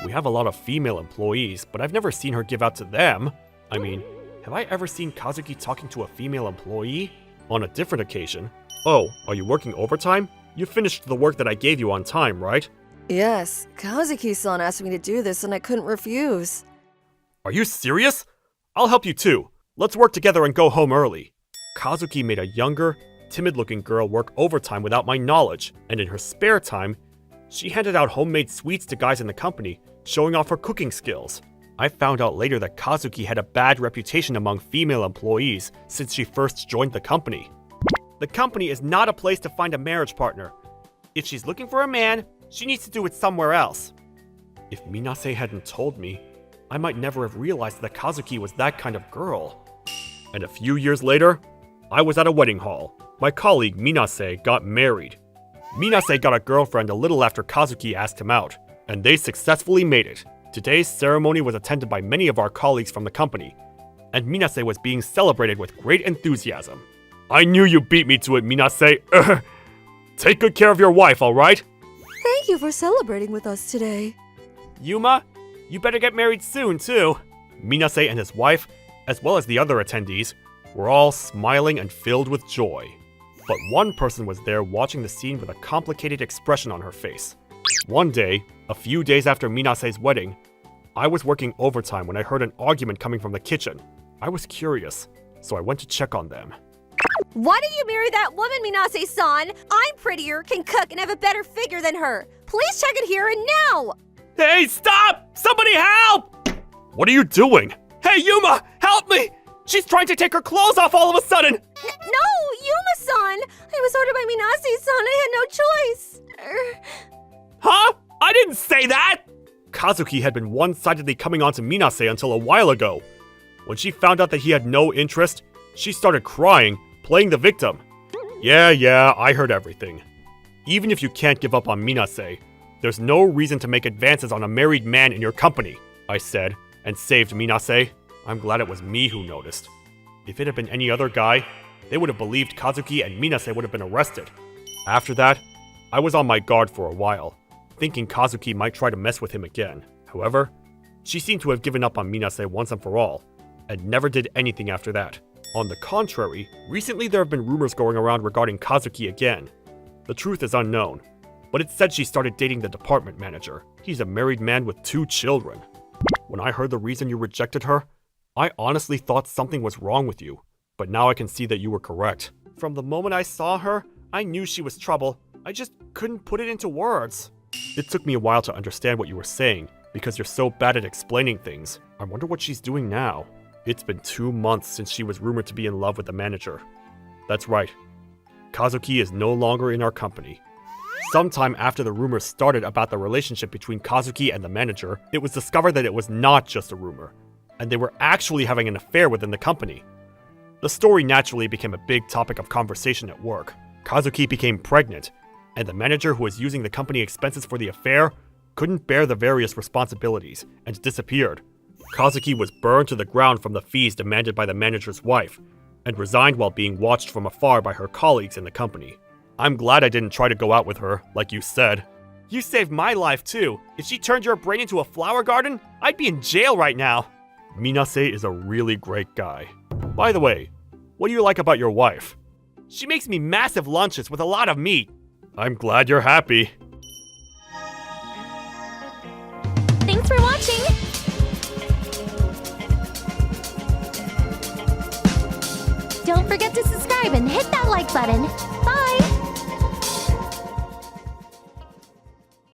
We have a lot of female employees, but I've never seen her give out to them. I mean, have I ever seen Kazuki talking to a female employee? On a different occasion. Oh, are you working overtime? You finished the work that I gave you on time, right? Yes, Kazuki-san asked me to do this and I couldn't refuse. Are you serious? I'll help you too. Let's work together and go home early. Kazuki made a younger, timid-looking girl work overtime without my knowledge, and in her spare time, she handed out homemade sweets to guys in the company, showing off her cooking skills. I found out later that Kazuki had a bad reputation among female employees since she first joined the company. The company is not a place to find a marriage partner. If she's looking for a man, she needs to do it somewhere else. If Minase hadn't told me, I might never have realized that Kazuki was that kind of girl. And a few years later, I was at a wedding hall. My colleague Minase got married. Minase got a girlfriend a little after Kazuki asked him out, and they successfully made it. Today's ceremony was attended by many of our colleagues from the company, and Minase was being celebrated with great enthusiasm. I knew you beat me to it, Minase. Take good care of your wife, alright? Thank you for celebrating with us today. Yuma, you better get married soon, too. Minase and his wife, as well as the other attendees, were all smiling and filled with joy. But one person was there watching the scene with a complicated expression on her face. One day, a few days after Minase's wedding, I was working overtime when I heard an argument coming from the kitchen. I was curious, so I went to check on them. Why don't you marry that woman, Minase-san? I'm prettier, can cook, and have a better figure than her. Please check it here and now! Hey, stop! Somebody help! What are you doing? Hey, Yuma, help me! She's trying to take her clothes off all of a sudden! No, Yuma-san! I was ordered by Minase-san, I had no choice. Huh? I didn't say that! Kazuki had been one-sidedly coming on to Minase until a while ago. When she found out that he had no interest, she started crying, playing the victim. Yeah, I heard everything. Even if you can't give up on Minase, there's no reason to make advances on a married man in your company, I said, and saved Minase. I'm glad it was me who noticed. If it had been any other guy, they would have believed Kazuki and Minase would have been arrested. After that, I was on my guard for a while, thinking Kazuki might try to mess with him again. However, she seemed to have given up on Minase once and for all, and never did anything after that. On the contrary, recently there have been rumors going around regarding Kazuki again. The truth is unknown, but it's said she started dating the department manager. He's a married man with 2 children. When I heard the reason you rejected her, I honestly thought something was wrong with you, but now I can see that you were correct. From the moment I saw her, I knew she was trouble. I just couldn't put it into words. It took me a while to understand what you were saying, because you're so bad at explaining things. I wonder what she's doing now. It's been 2 months since she was rumored to be in love with the manager. That's right. Kazuki is no longer in our company. Sometime after the rumors started about the relationship between Kazuki and the manager, it was discovered that it was not just a rumor, and they were actually having an affair within the company. The story naturally became a big topic of conversation at work. Kazuki became pregnant, and the manager who was using the company expenses for the affair couldn't bear the various responsibilities and disappeared. Kazuki was burned to the ground from the fees demanded by the manager's wife, and resigned while being watched from afar by her colleagues in the company. I'm glad I didn't try to go out with her, like you said. You saved my life too. If she turned your brain into a flower garden, I'd be in jail right now. Minase is a really great guy. By the way, what do you like about your wife? She makes me massive lunches with a lot of meat. I'm glad you're happy. Thanks for watching! Don't forget to subscribe and hit that like button. Bye!